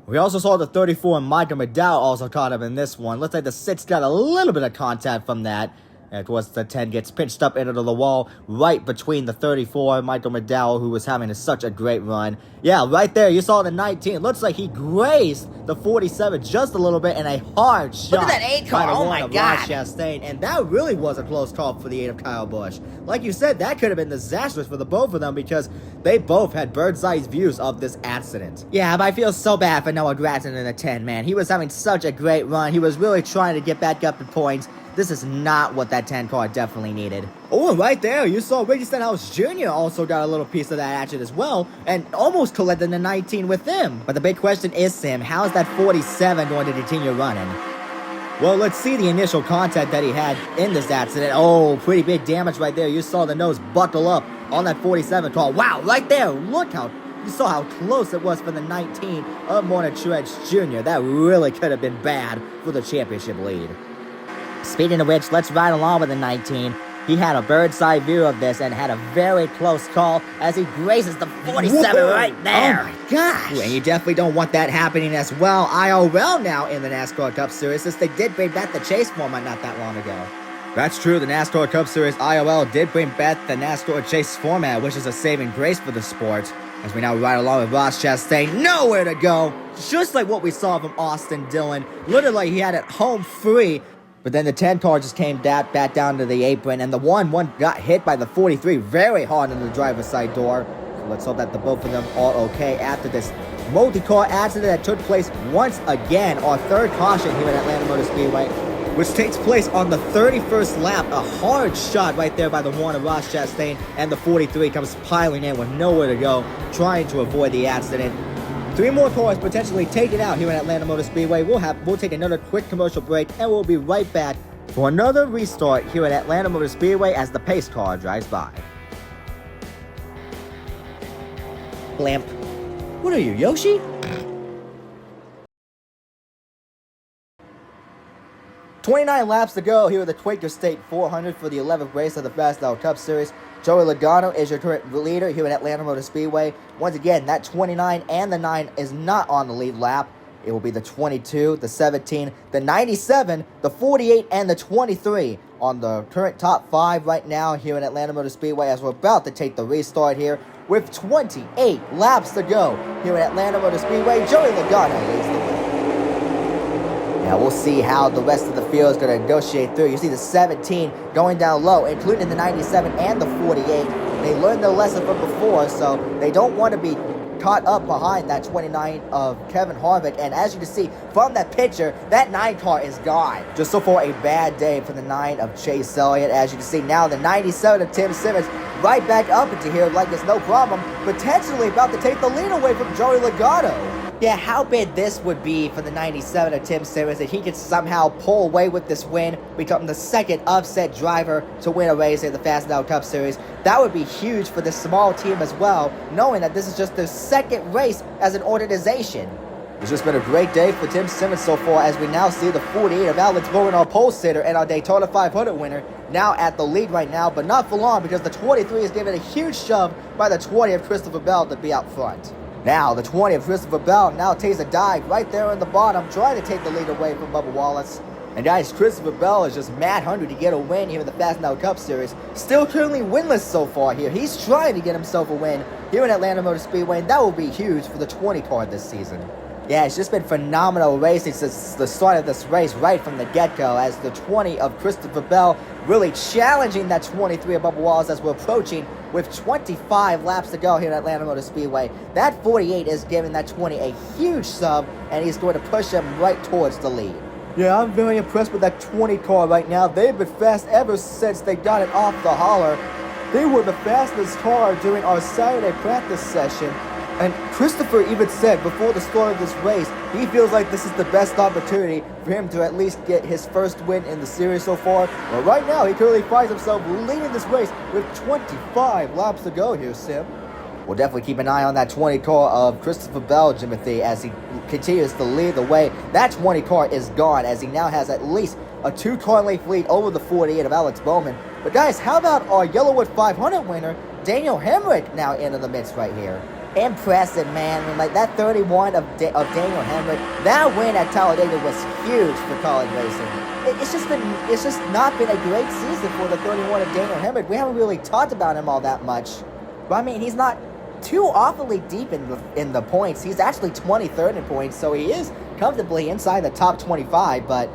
We also saw the 34 and Michael McDowell also caught up in this one. Looks like the 6 got a little bit of contact from that. It was the 10 gets pinched up into the wall right between the 34, Michael McDowell, who was having such a great run. Yeah, right there, you saw the 19. Looks like he grazed the 47 just a little bit and a hard shot. Look at that 8 car, by the oh one my of God. Ross Chastain, and that really was a close call for the 8 of Kyle Busch. Like you said, that could have been disastrous for the both of them because they both had bird's eye views of this accident. Yeah, but I feel so bad for Noah Gragson in the 10, man. He was having such a great run. He was really trying to get back up in points. This is not what that 10 car definitely needed. Oh, and right there, you saw Ricky Stenhouse Jr. also got a little piece of that action as well, and almost collected the 19 with him. But the big question is, Sam, how is that 47 going to continue running? Well, let's see the initial contact that he had in this accident. Oh, pretty big damage right there. You saw the nose buckle up on that 47 car. Wow, right there, look how... You saw how close it was for the 19 of Truex Jr. That really could have been bad for the championship lead. Speaking of which, let's ride along with the 19. He had a bird's eye view of this and had a very close call as he grazes the 47 Whoa. right there. Oh my gosh. Ooh, and you definitely don't want that happening as well. IRL now in the NASCAR Cup Series, since they did bring back the chase format not that long ago. That's true, the NASCAR Cup Series IOL did bring back the NASCAR Chase format, which is a saving grace for the sport. As we now ride along with Ross Chastain, nowhere to go. Just like what we saw from Austin Dillon. Literally, he had it home free. But then the 10 car just came back down to the apron, and the 1 got hit by the 43 very hard in the driver's side door. So let's hope that the both of them are okay after this multi-car accident that took place once again, our third caution here at Atlanta Motor Speedway, which takes place on the 31st lap. A hard shot right there by the 1 of Ross Chastain, and the 43 comes piling in with nowhere to go, trying to avoid the accident. 3 more cars potentially taken out here at Atlanta Motor Speedway. We'll take another quick commercial break, and we'll be right back for another restart here at Atlanta Motor Speedway as the pace car drives by. Blamp. What are you, Yoshi? "29 laps to go here at the Quaker State 400 for the 11th race of the Fastenal Cup Series. Joey Logano is your current leader here at Atlanta Motor Speedway. Once again, that 29 and the 9 is not on the lead lap. It will be the 22, the 17, the 97, the 48, and the 23 on the current top 5 right now here at Atlanta Motor Speedway as we're about to take the restart here with 28 laps to go here at Atlanta Motor Speedway. Joey Logano leads the way. Now we'll see how the rest of the field is going to negotiate through. You see the 17 going down low, including the 97 and the 48. They learned their lesson from before, so they don't want to be caught up behind that 29 of Kevin Harvick. And as you can see from that picture, that 9 car is gone. Just so far, a bad day for the 9 of Chase Elliott. As you can see now, the 97 of Tim Simmons right back up into here like it's no problem, potentially about to take the lead away from Joey Logano. Yeah, how big this would be for the 97 of Tim Simmons if he could somehow pull away with this win, become the second upset driver to win a race at the Fastenal Cup Series. That would be huge for this small team as well, knowing that this is just their second race as an organization. It's just been a great day for Tim Simmons so far as we now see the 48 of Alex Bowman, our pole sitter and our Daytona 500 winner, now at the lead right now, but not for long because the 23 is given a huge shove by the 20 of Christopher Bell to be out front. Now, the 20 of Christopher Bell now takes a dive right there in the bottom, trying to take the lead away from Bubba Wallace. And guys, Christopher Bell is just mad hungry to get a win here in the Fastenal Cup Series. Still currently winless so far here. He's trying to get himself a win here in Atlanta Motor Speedway, and that will be huge for the 20 car this season. Yeah, it's just been phenomenal racing since the start of this race right from the get-go, as the 20 of Christopher Bell really challenging that 23 of Bubba Wallace as we're approaching with 25 laps to go here at Atlanta Motor Speedway. That 48 is giving that 20 a huge sub, and he's going to push him right towards the lead. Yeah, I'm very impressed with that 20 car right now. They've been fast ever since they got it off the holler. They were the fastest car during our Saturday practice session. And Christopher even said before the start of this race, he feels like this is the best opportunity for him to at least get his first win in the series so far. But right now, he currently finds himself leading this race with 25 laps to go here, Sim. We'll definitely keep an eye on that 20 car of Christopher Bell, Jimothy, as he continues to lead the way. That 20 car is gone, as he now has at least a 2-car length lead over the 48 of Alex Bowman. But guys, how about our Yellowwood 500 winner, Daniel Hemrick, now into the midst right here? Impressive, man. I mean, like, that 31 of Daniel Hemrick, that win at Talladega was huge for college racing. It's just not been a great season for the 31 of Daniel Hemrick. We haven't really talked about him all that much. But I mean, he's not too awfully deep in the points. He's actually 23rd in points, so he is comfortably inside the top 25, but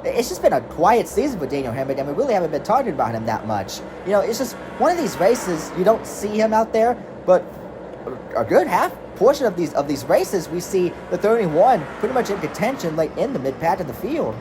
it's just been a quiet season for Daniel Hemrick, and we really haven't been talking about him that much. You know, it's just one of these races, you don't see him out there, but a good half portion of these races, we see the 31 pretty much in contention, like in the mid-pack of the field.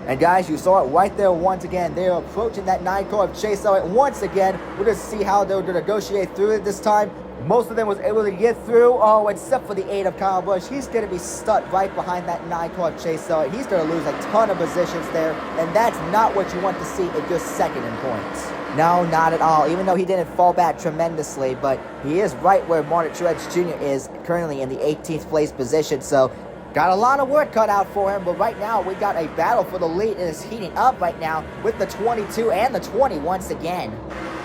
And guys, you saw it right there once again. They're approaching that 9 car of Chase Elliott once again. We're going to see how they're going to negotiate through it this time. Most of them was able to get through, except for the 8 of Kyle Busch. He's going to be stuck right behind that 9 car of Chase Elliott. He's going to lose a ton of positions there, and that's not what you want to see if you're second in points. No, not at all, even though he didn't fall back tremendously, but he is right where Martin Truex Jr. is currently in the 18th place position, so got a lot of work cut out for him, but right now we got a battle for the lead, and it's heating up right now with the 22 and the 20 once again.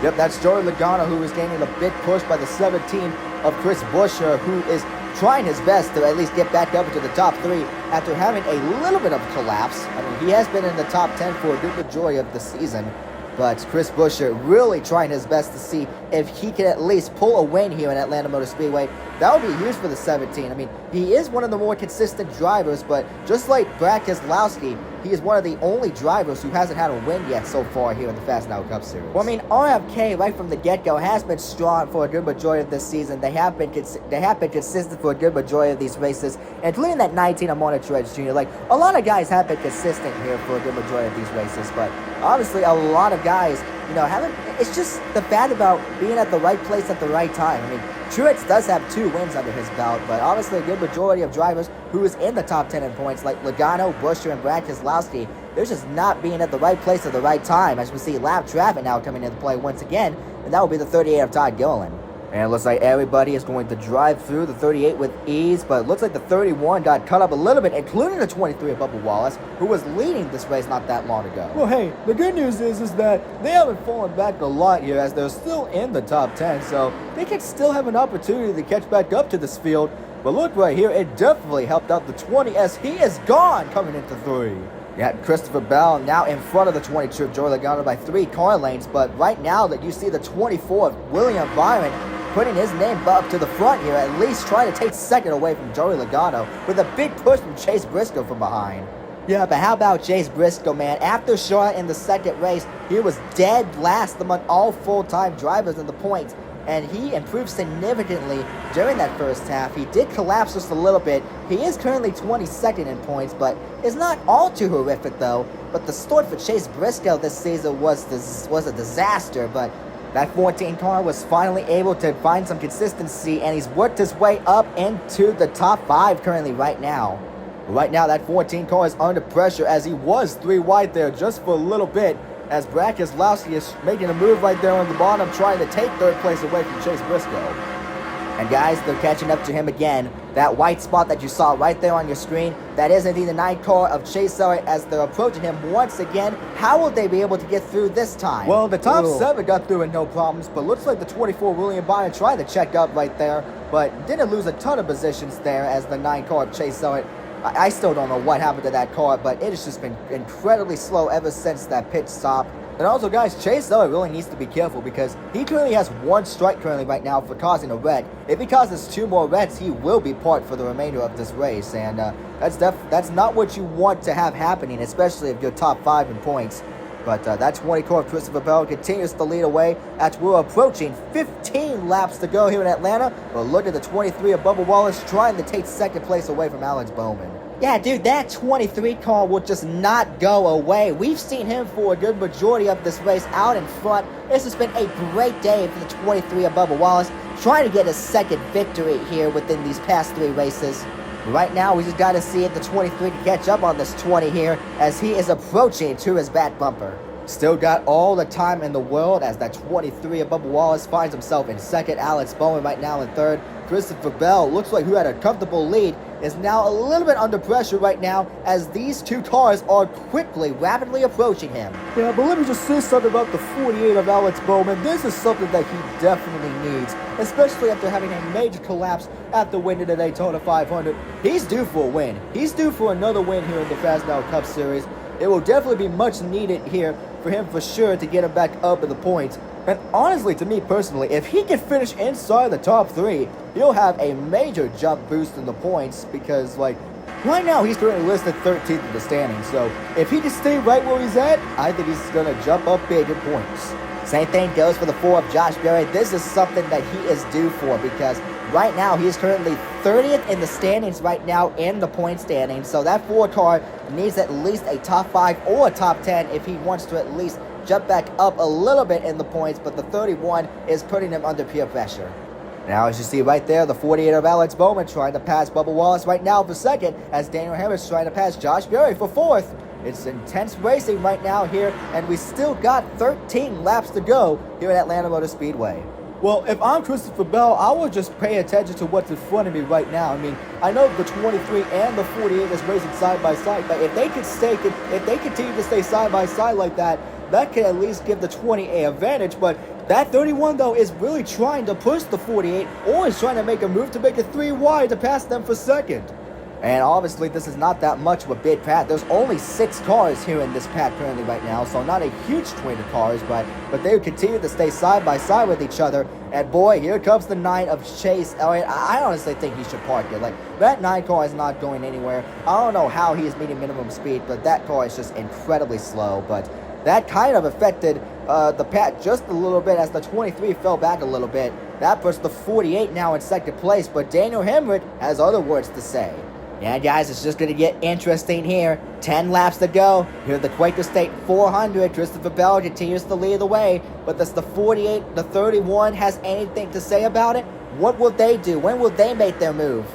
Yep, that's Joey Logano, who is gaining a big push by the 17 of Chris Buescher, who is trying his best to at least get back up into the top 3 after having a little bit of collapse. I mean, he has been in the top 10 for a good majority of the season, but Chris Buescher really trying his best to see if he can at least pull a win here in Atlanta Motor Speedway. That would be huge for the 17. I mean, he is one of the more consistent drivers, but just like Brad Keselowski, he is one of the only drivers who hasn't had a win yet so far here in the Fastenal Cup Series. Well, I mean, RFK right from the get-go has been strong for a good majority of this season. They have been consistent for a good majority of these races, including that 19 of Martin Truex Jr. Like, a lot of guys have been consistent here for a good majority of these races, but honestly, a lot of guys, you know, haven't. It's just the fact about being at the right place at the right time. I mean, Truex does have 2 wins under his belt, but obviously a good majority of drivers who is in the top 10 in points, like Logano, Buescher, and Brad Keselowski, they're just not being at the right place at the right time. As we see lap traffic now coming into play once again, and that will be the 38 of Todd Gilliland. And it looks like everybody is going to drive through the 38 with ease, but it looks like the 31 got cut up a little bit, including the 23 of Bubba Wallace, who was leading this race not that long ago. Well, hey, the good news is that they haven't fallen back a lot here, as they're still in the top 10, so they can still have an opportunity to catch back up to this field. But look right here, it definitely helped out the 20 as he is gone coming into 3. Yeah, Christopher Bell now in front of the 22 of Joey Logano by 3 car lanes, but right now that you see the 24 of William Byron putting his name up to the front here, at least trying to take second away from Joey Logano with a big push from Chase Briscoe from behind. Yeah, but how about Chase Briscoe, man? After Charlotte in the second race, he was dead last among all full-time drivers in the points, and he improved significantly during that first half. He did collapse just a little bit. He is currently 22nd in points, but it's not all too horrific, though. But the start for Chase Briscoe this season was a disaster, but that 14 car was finally able to find some consistency, and he's worked his way up into the top 5 currently right now. Right now, that 14 car is under pressure as he was 3 wide there just for a little bit, as Brad Keselowski is making a move right there on the bottom, trying to take 3rd place away from Chase Briscoe. And guys, they're catching up to him again. That white spot that you saw right there on your screen, that is indeed the 9 car of Chase Elliott as they're approaching him once again. How will they be able to get through this time? Well, the top 7 got through with no problems, but looks like the 24 William Byron tried to check up right there, but didn't lose a ton of positions there as the 9 car of Chase Elliott. I still don't know what happened to that car, but it has just been incredibly slow ever since that pit stop. And also, guys, Chase Elliott really needs to be careful because he currently has 1 strike currently right now for causing a wreck. If he causes 2 more wrecks, he will be parked for the remainder of this race. And that's not what you want to have happening, especially if you're top 5 in points. But that 20 car of Christopher Bell continues to lead away as we're approaching 15 laps to go here in Atlanta. But look at the 23 of Bubba Wallace trying to take 2nd place away from Alex Bowman. Yeah, dude, that 23 car will just not go away. We've seen him for a good majority of this race out in front. This has been a great day for the 23 of Bubba Wallace, trying to get a second victory here within these past 3 races. Right now, we just got to see if the 23 can catch up on this 20 here as he is approaching to his back bumper. Still got all the time in the world as that 23 of Bubba Wallace finds himself in second. Alex Bowman right now in third. Christopher Bell, looks like who had a comfortable lead, is now a little bit under pressure right now as these 2 cars are rapidly approaching him. Yeah, but let me just say something about the 48 of Alex Bowman. This is something that he definitely needs, especially after having a major collapse after winning the Daytona 500. He's due for a win. He's due for another win here in the Fastenal Cup Series. It will definitely be much needed here for him for sure to get him back up in the points. And honestly, to me personally, if he can finish inside the top 3, he'll have a major jump boost in the points because, like, right now he's currently listed 13th in the standings. So if he can stay right where he's at, I think he's going to jump up big in points. Same thing goes for the 4 of Josh Berry. This is something that he is due for because right now he is currently 30th in the standings right now in the point standings. So that 4 car needs at least a top 5 or a top 10 if he wants to at least jump back up a little bit in the points, but the 31 is putting him under peer pressure. Now, as you see right there, the 48 of Alex Bowman trying to pass Bubba Wallace right now for second, as Daniel Harris trying to pass Josh Berry for fourth. It's intense racing right now here, and we still got 13 laps to go here at Atlanta Motor Speedway. Well, if I'm Christopher Bell, I would just pay attention to what's in front of me right now. I mean, I know the 23 and the 48 is racing side by side, but if they continue to stay side by side like that, that can at least give the 20 an advantage. But that 31 though is really trying to push the 48, or is trying to make a move to make it 3 wide to pass them for second. And obviously, this is not that much of a big pad. There's only 6 cars here in this pad currently right now, so not a huge twin of cars, but they would continue to stay side by side with each other. And boy, here comes the 9 of Chase Elliott. I honestly think he should park it. Like, that 9 car is not going anywhere. I don't know how he is meeting minimum speed, but that car is just incredibly slow. But that kind of affected the pad just a little bit as the 23 fell back a little bit. That puts the 48 now in second place, but Daniel Hemrick has other words to say. Yeah, guys, it's just going to get interesting here. 10 laps to go. Here at the Quaker State 400, Christopher Bell continues to lead the way. But does the 48, the 31 has anything to say about it? What will they do? When will they make their move?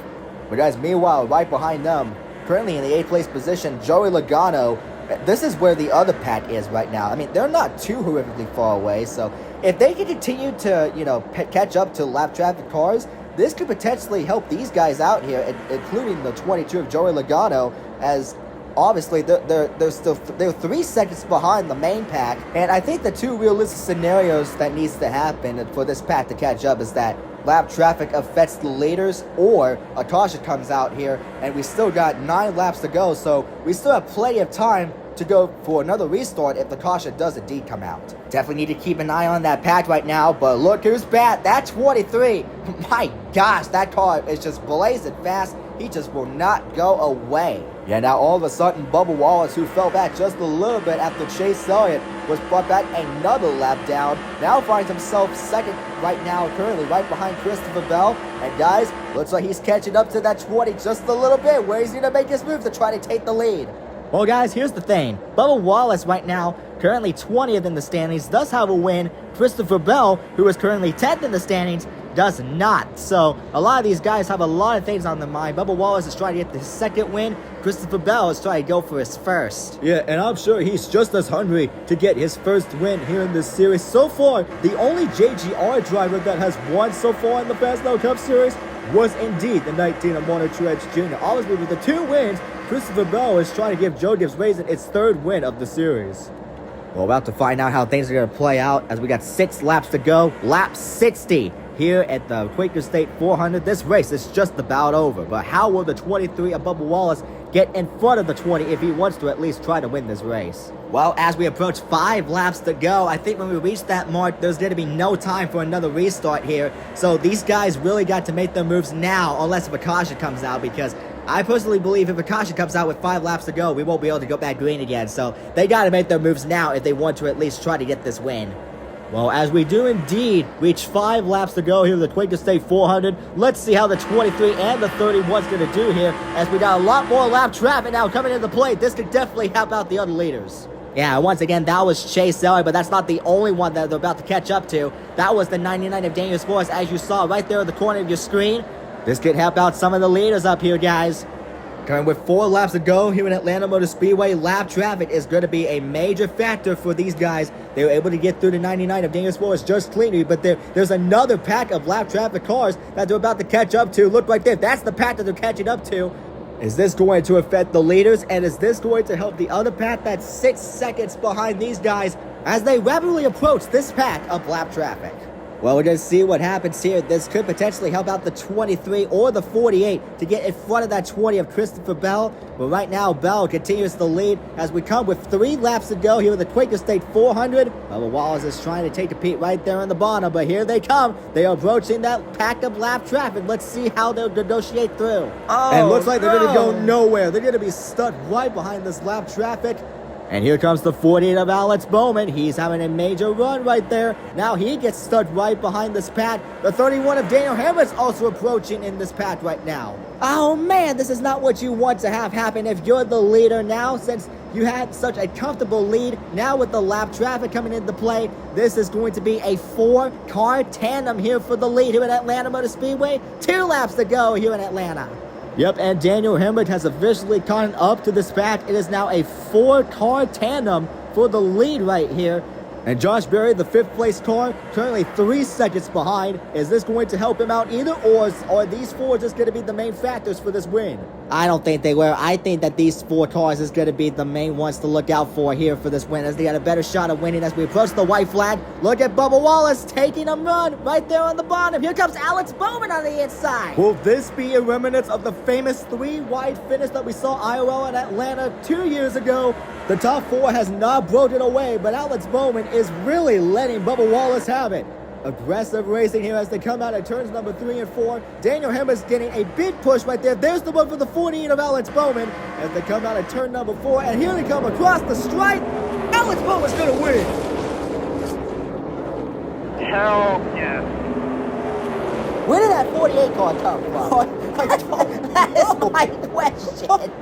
But guys, meanwhile, right behind them, currently in the 8th place position, Joey Logano. This is where the other pack is right now. I mean, they're not too horrifically far away. So if they can continue to, catch up to lap traffic cars, this could potentially help these guys out here, including the 22 of Joey Logano, as obviously they're 3 seconds behind the main pack. And I think the 2 realistic scenarios that needs to happen for this pack to catch up is that lap traffic affects the leaders, or a caution comes out here, and we still got 9 laps to go, so we still have plenty of time to go for another restart if the caution does indeed come out. Definitely need to keep an eye on that pack right now, but look who's back. That 23. My gosh, that car is just blazing fast. He just will not go away. Yeah, now all of a sudden, Bubba Wallace, who fell back just a little bit after Chase Elliott was brought back another lap down, now finds himself second right now, currently right behind Christopher Bell. And guys, looks like he's catching up to that 20 just a little bit. Where he's going to make his move to try to take the lead. Well, guys, here's the thing. Bubba Wallace right now, currently 20th in the standings, does have a win. Christopher Bell, who is currently 10th in the standings, does not. So a lot of these guys have a lot of things on their mind. Bubba Wallace is trying to get his second win. Christopher Bell is trying to go for his first. Yeah, and I'm sure he's just as hungry to get his first win here in this series. So far, the only JGR driver that has won so far in the Fastenal Cup Series was indeed the 19 of Truex Jr. Obviously, with the 2 wins, Christopher Bell is trying to give Joe Gibbs Racing its 3rd win of the series. We're about to find out how things are going to play out as we got 6 laps to go. Lap 60 here at the Quaker State 400. This race is just about over, but how will the 23 of Bubba Wallace get in front of the 20 if he wants to at least try to win this race? Well, as we approach 5 laps to go, I think when we reach that mark, there's going to be no time for another restart here. So these guys really got to make their moves now, unless if a caution comes out, because I personally believe if a caution comes out with 5 laps to go, we won't be able to go back green again. So they got to make their moves now if they want to at least try to get this win. Well, as we do indeed reach 5 laps to go here at the Quaker State 400, let's see how the 23 and the 31's going to do here, as we got a lot more lap traffic now coming into play. This could definitely help out the other leaders. Yeah, once again, that was Chase Elliott, but that's not the only one that they're about to catch up to. That was the 99 of Daniel Suarez, as you saw right there in the corner of your screen. This could help out some of the leaders up here, guys. Coming with 4 laps to go here in Atlanta Motor Speedway, lap traffic is going to be a major factor for these guys. They were able to get through the 99 of Daniel Suarez just cleanly, but there's another pack of lap traffic cars that they're about to catch up to. Look right there. That's the pack that they're catching up to. Is this going to affect the leaders, and is this going to help the other pack that's 6 seconds behind these guys as they rapidly approach this pack of lap traffic? Well, we're going to see what happens here. This could potentially help out the 23 or the 48 to get in front of that 20 of Christopher Bell. But right now, Bell continues to lead as we come with 3 laps to go here with the Quaker State 400. Bubba Wallace is trying to take a peek right there in the bottom, but here they come. They are approaching that pack of lap traffic. Let's see how they'll negotiate through. And it looks like they're going to go nowhere. They're going to be stuck right behind this lap traffic. And here comes the 48 of Alex Bowman. He's having a major run right there. Now he gets stuck right behind this pad. The 31 of Daniel Hammer's also approaching in this pad right now. Oh man, this is not what you want to have happen if you're the leader now, since you had such a comfortable lead. Now with the lap traffic coming into play, this is going to be a 4-car tandem here for the lead here at Atlanta Motor Speedway. 2 laps to go here in Atlanta. Yep, and Daniel Hemrick has officially caught up to this pack. It is now a 4-car tandem for the lead right here. And Josh Berry, the 5th place car, currently 3 seconds behind. Is this going to help him out either, or are these 4 just going to be the main factors for this win? I don't think they will. I think that these 4 cars is going to be the main ones to look out for here for this win, as they got a better shot of winning as we approach the white flag. Look at Bubba Wallace taking a run right there on the bottom. Here comes Alex Bowman on the inside. Will this be a remnant of the famous 3-wide finish that we saw IRL in Atlanta 2 years ago? The top 4 has not broken away, but Alex Bowman is really letting Bubba Wallace have it. Aggressive racing here as they come out at turns number 3 and 4. Daniel Hemmer's getting a big push right there. There's the one for the 48 of Alex Bowman as they come out at turn number 4. And here they come across the stripe. Alex Bowman's going to win. Hell yes. Where did that 48 car come from? That is my question.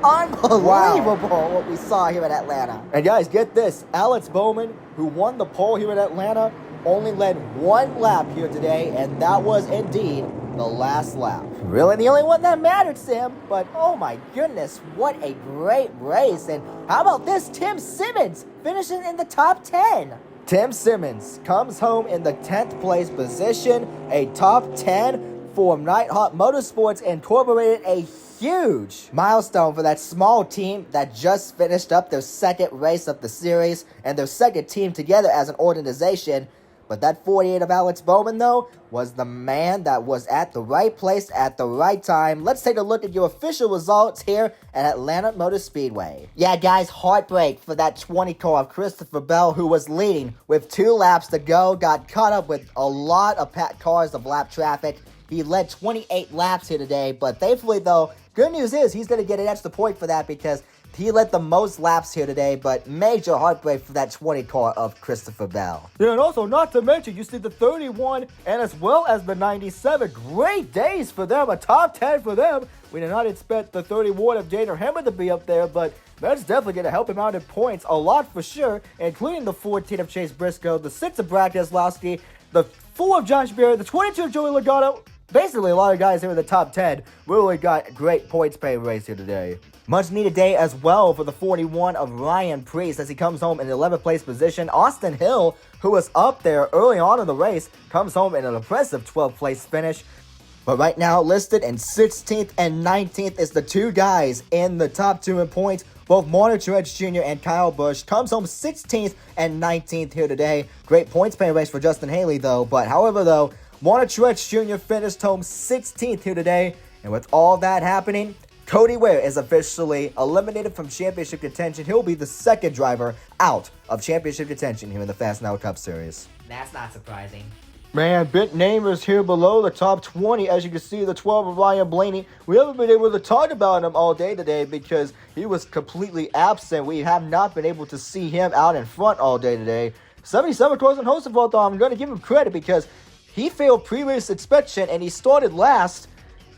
Unbelievable what we saw here in Atlanta. And guys, get this. Alex Bowman, who won the pole here in Atlanta, only led 1 lap here today, and that was indeed the last lap. Really the only one that mattered, Sam. But oh my goodness, what a great race. And how about this? Tim Simmons finishing in the top 10. Tim Simmons comes home in the 10th place position, a top 10 for Nighthawk Motorsports Incorporated, a huge milestone for that small team that just finished up their 2nd race of the series and their 2nd team together as an organization. But that 48 of Alex Bowman, though, was the man that was at the right place at the right time. Let's take a look at your official results here at Atlanta Motor Speedway. Yeah, guys, heartbreak for that 20 car of Christopher Bell, who was leading with 2 laps to go. Got caught up with a lot of packed cars of lap traffic. He led 28 laps here today, but thankfully, though, good news is he's going to get an extra point for that because he led the most laps here today, but major heartbreak for that 20 car of Christopher Bell. Yeah, and also, not to mention, you see the 31 and as well as the 97. Great days for them, a top 10 for them. We did not expect the 31 of Daniel Hammer to be up there, but that's definitely going to help him out in points a lot for sure, including the 14 of Chase Briscoe, the 6 of Brad Keselowski, the 4 of Josh Berry, the 22 of Joey Logano. Basically, a lot of guys here in the top 10 really got great points pay race here today. Much needed day as well for the 41 of Ryan Preece as he comes home in 11th place position. Austin Hill, who was up there early on in the race, comes home in an impressive 12th place finish. But right now, listed in 16th and 19th is the 2 guys in the top 2 in points. Both Martin Truex Jr. and Kyle Busch comes home 16th and 19th here today. Great points pay race for Justin Haley, though. But however, though, Martin Truex Jr. finished home 16th here today. And with all that happening, Cody Ware is officially eliminated from championship contention. He'll be the 2nd driver out of championship contention here in the Fastenal Cup Series. That's not surprising. Man, big namers here below the top 20. As you can see, the 12 of Ryan Blaney. We haven't been able to talk about him all day today because he was completely absent. We have not been able to see him out in front all day today. 77 course and host of all, I'm going to give him credit because he failed pre-race inspection and he started last.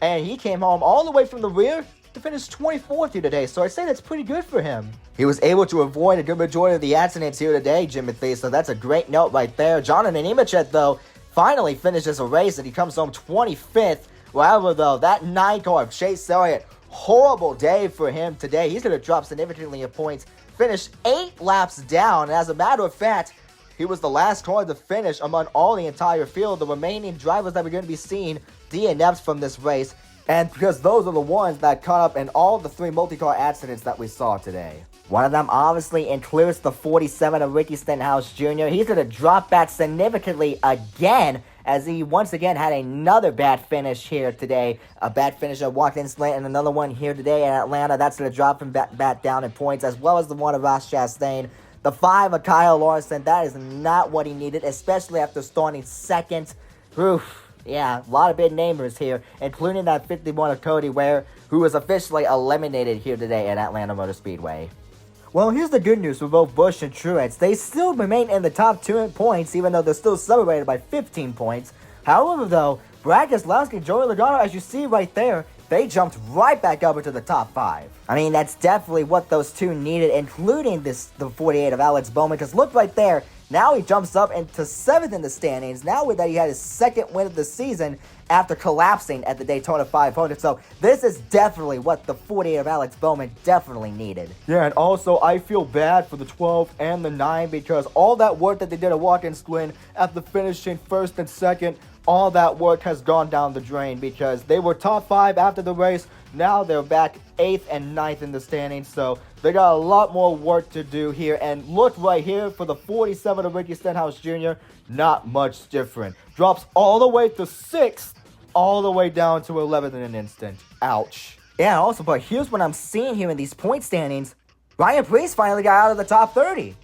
And he came home all the way from the rear to finish 24th here today. So I'd say that's pretty good for him. He was able to avoid a good majority of the accidents here today, Jimothy, so that's a great note right there. Jonathan Nemechek, though, finally finishes a race and he comes home 25th. However, though, that 9 car of Chase Elliott, horrible day for him today. He's going to drop significantly in points, finish 8 laps down. And as a matter of fact, he was the last car to finish among all the entire field. The remaining drivers that we're going to be seeing DNFs from this race, and because those are the ones that caught up in all the 3 multi-car accidents that we saw today. One of them obviously includes the 47 of Ricky Stenhouse Jr. He's going to drop back significantly again, as he once again had another bad finish here today. A bad finish at Watkins Glen and another one here today in Atlanta. That's going to drop him back down in points, as well as the one of Ross Chastain. The 5 of Kyle Larson, that is not what he needed, especially after starting second. Oof. Yeah, a lot of big namers here, including that 51 of Cody Ware, who was officially eliminated here today at Atlanta Motor Speedway. Well, here's the good news for both Busch and Truex. They still remain in the top 2 in points, even though they're still separated by 15 points. However, though, Brad Keselowski and Joey Logano, as you see right there, they jumped right back up into the top 5. I mean, that's definitely what those two needed, including the 48 of Alex Bowman, because look right there, now he jumps up into 7th in the standings, now with that he had his 2nd win of the season after collapsing at the Daytona 500. So this is definitely what the 48 of Alex Bowman definitely needed. Yeah, and also I feel bad for the 12 and the 9 because all that work that they did at Watkins Glen after finishing 1st and 2nd, all that work has gone down the drain because they were top 5 after the race. Now they're back 8th and 9th in the standings, so they got a lot more work to do here. And look right here for the 47 of Ricky Stenhouse Jr., not much different. Drops all the way to 6th, all the way down to 11th in an instant. Ouch. Yeah, also, but here's what I'm seeing here in these point standings. Ryan Preece finally got out of the top 30.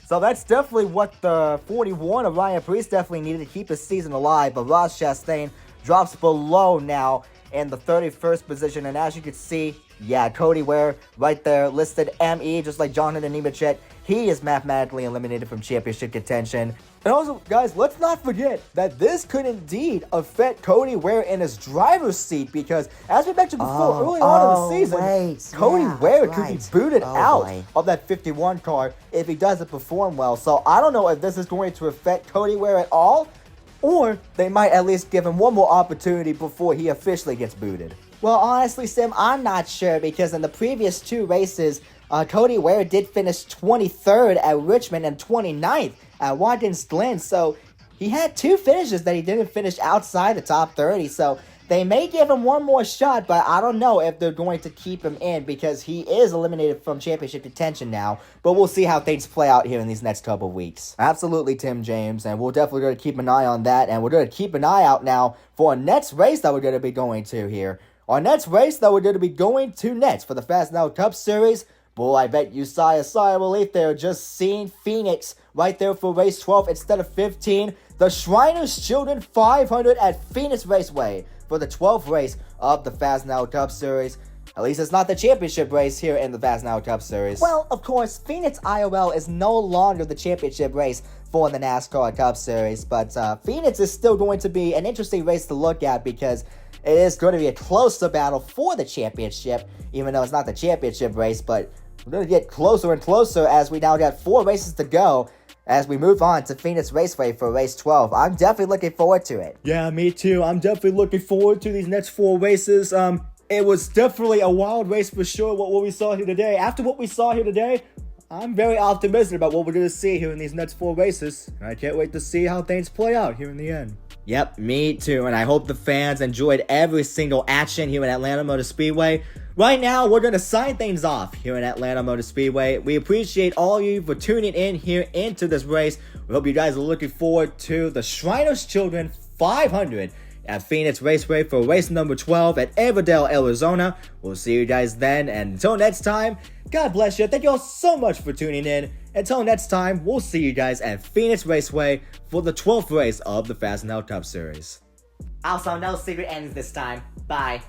So that's definitely what the 41 of Ryan Preece definitely needed to keep his season alive. But Ross Chastain drops below now in the 31st position. And as you can see, yeah, Cody Ware right there listed ME, just like Jonathan Nemechek. He is mathematically eliminated from championship contention. And also, guys, let's not forget that this could indeed affect Cody Ware in his driver's seat because, as we mentioned before, early on in the season, Cody Ware could be booted out of that 51 car if he doesn't perform well. So I don't know if this is going to affect Cody Ware at all, or they might at least give him one more opportunity before he officially gets booted. Well, honestly, Sim, I'm not sure because in the previous 2 races, Cody Ware did finish 23rd at Richmond and 29th at Watkins Glen. So he had 2 finishes that he didn't finish outside the top 30. So they may give him one more shot, but I don't know if they're going to keep him in because he is eliminated from championship contention now. But we'll see how things play out here in these next couple of weeks. Absolutely, Tim James, and we're definitely going to keep an eye on that. And we're going to keep an eye out now for our next race that we're going to be going to here. Our next race that we're going to be going to next for the Fastenal Cup Series. Boy, I bet you sigh a sigh of relief there just seeing Phoenix right there for race 12 instead of 15. The Shriners Children 500 at Phoenix Raceway for the 12th race of the Fastenal Cup Series. At least it's not the championship race here in the Fastenal Cup Series. Well, of course, Phoenix IOL is no longer the championship race for the NASCAR Cup Series, but Phoenix is still going to be an interesting race to look at because it is going to be a closer battle for the championship, even though it's not the championship race, but we're going to get closer and closer as we now got 4 races to go as we move on to Phoenix Raceway for race 12. I'm definitely looking forward to it. Yeah, me too. I'm definitely looking forward to these next 4 races. It was definitely a wild race for sure, what we saw here today. After what we saw here today, I'm very optimistic about what we're going to see here in these next 4 races. And I can't wait to see how things play out here in the end. Yep, me too, and I hope the fans enjoyed every single action here at Atlanta Motor Speedway. Right now, we're going to sign things off here at Atlanta Motor Speedway. We appreciate all of you for tuning in here into this race. We hope you guys are looking forward to the Shriners Children 500 at Phoenix Raceway for race number 12 at Everdale, Arizona. We'll see you guys then, and until next time, God bless you. Thank you all so much for tuning in. Until next time, we'll see you guys at Phoenix Raceway for the 12th race of the Fastenal Cup Series. Also, no secret endings this time. Bye.